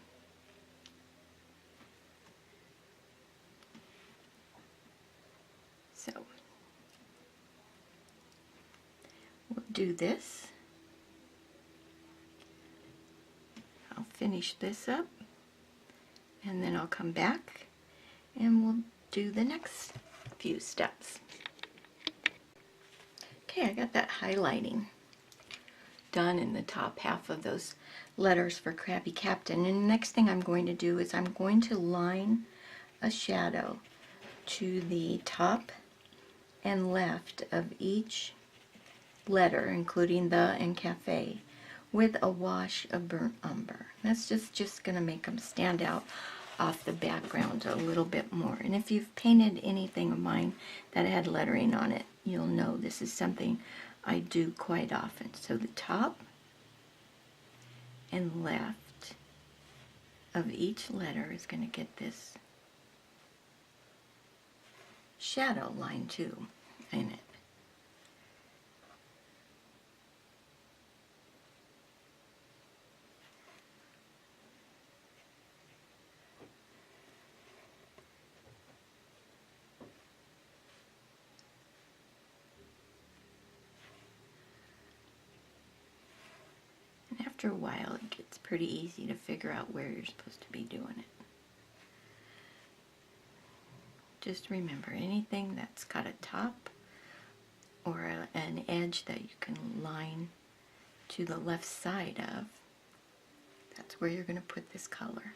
So we'll do this. I'll finish this up, and then I'll come back and we'll do the next few steps. Okay, I got that highlighting done in the top half of those letters for Crabby Captain, and the next thing I'm going to do is I'm going to line a shadow to the top and left of each letter, including the and cafe, with a wash of burnt umber. That's just going to make them stand out off the background a little bit more. And if you've painted anything of mine that had lettering on it, you'll know this is something I do quite often. So the top and left of each letter is going to get this shadow line too in it. And after a while it gets pretty easy to figure out where you're supposed to be doing it. Just remember, anything that's got a top or an edge that you can line to the left side of, that's where you're going to put this color.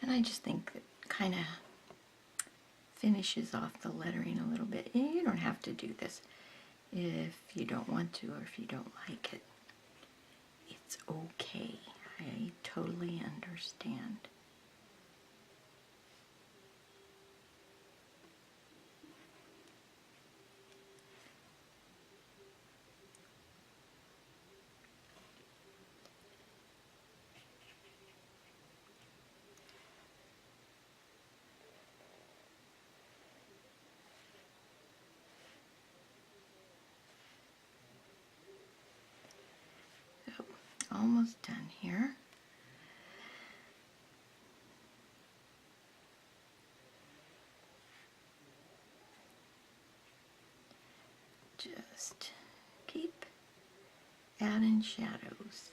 And I just think it kind of finishes off the lettering a little bit. And you don't have to do this if you don't want to or if you don't like it. It's okay. I totally understand. Almost done here. Just keep adding shadows.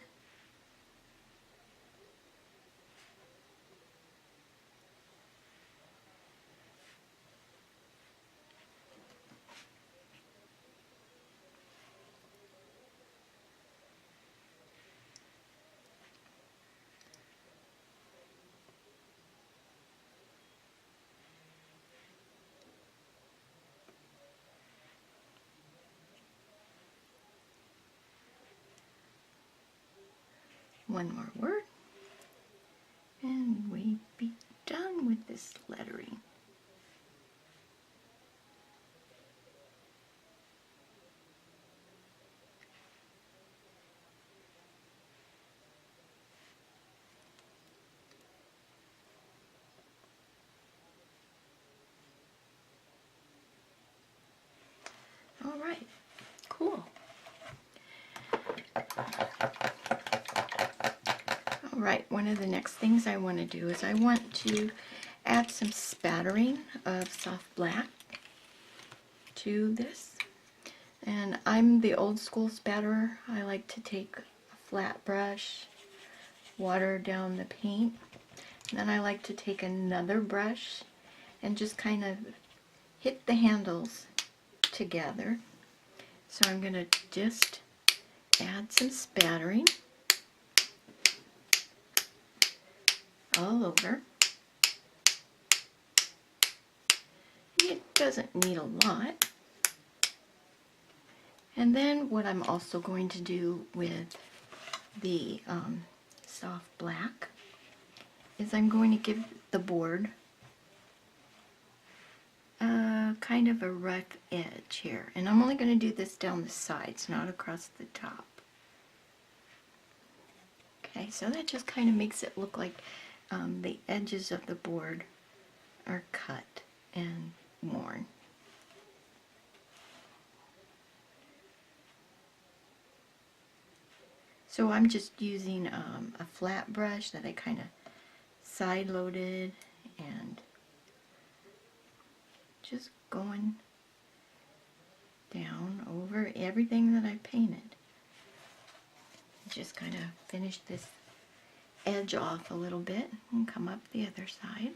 One more word, and we'd be done with this this lettering. All right, cool. All right, one of the next things I want to do is I want to add some spattering of soft black to this. And I'm the old school spatterer. I like to take a flat brush, water down the paint. And then I like to take another brush and just kind of hit the handles together. So I'm going to just add some spattering all over. It doesn't need a lot. And then what I'm also going to do with the soft black is I'm going to give the board kind of a rough edge here. And I'm only going to do this down the sides, not across the top. Okay, so that just kind of makes it look like the edges of the board are cut and worn. So I'm just using a flat brush that I kind of side loaded and just going down over everything that I painted. Just kind of finish this edge off a little bit and come up the other side.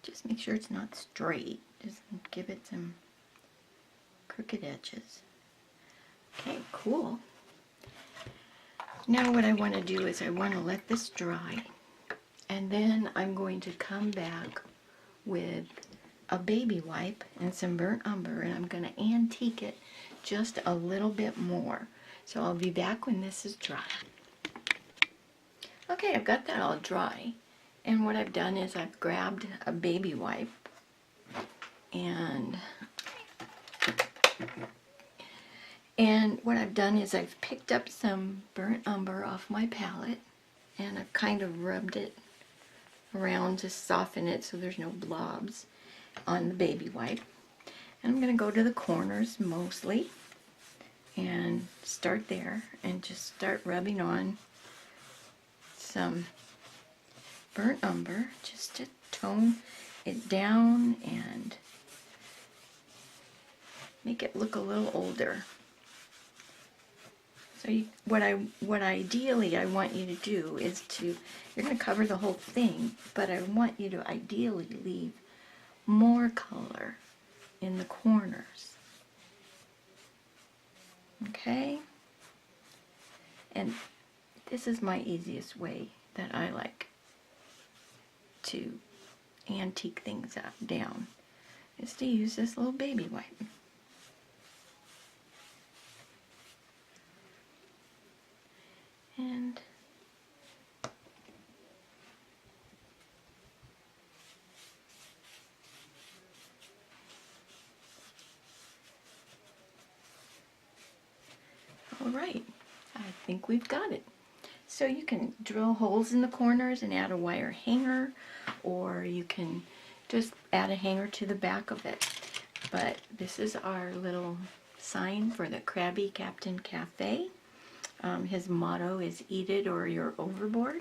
Just make sure it's not straight. Just give it some crooked edges. Okay, cool. Now what I want to do is I want to let this dry. And then I'm going to come back with a baby wipe and some burnt umber, and I'm going to antique it just a little bit more. So I'll be back when this is dry. Okay, I've got that all dry. And what I've done is I've grabbed a baby wipe and what I've done is I've picked up some burnt umber off my palette and I've kind of rubbed it around to soften it so there's no blobs on the baby wipe. And I'm going to go to the corners mostly and start there and just start rubbing on some burnt umber just to tone it down and make it look a little older. So what ideally I want you to do is you're going to cover the whole thing, but I want you to ideally leave more color in the corners. Okay? And this is my easiest way that I like to antique things down, is to use this little baby wipe. And all right, I think we've got it. So you can drill holes in the corners and add a wire hanger, or you can just add a hanger to the back of it. But this is our little sign for the Crabby Captain Cafe. His motto is "Eat it or you're overboard."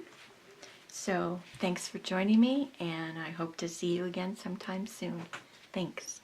So thanks for joining me, and I hope to see you again sometime soon. Thanks.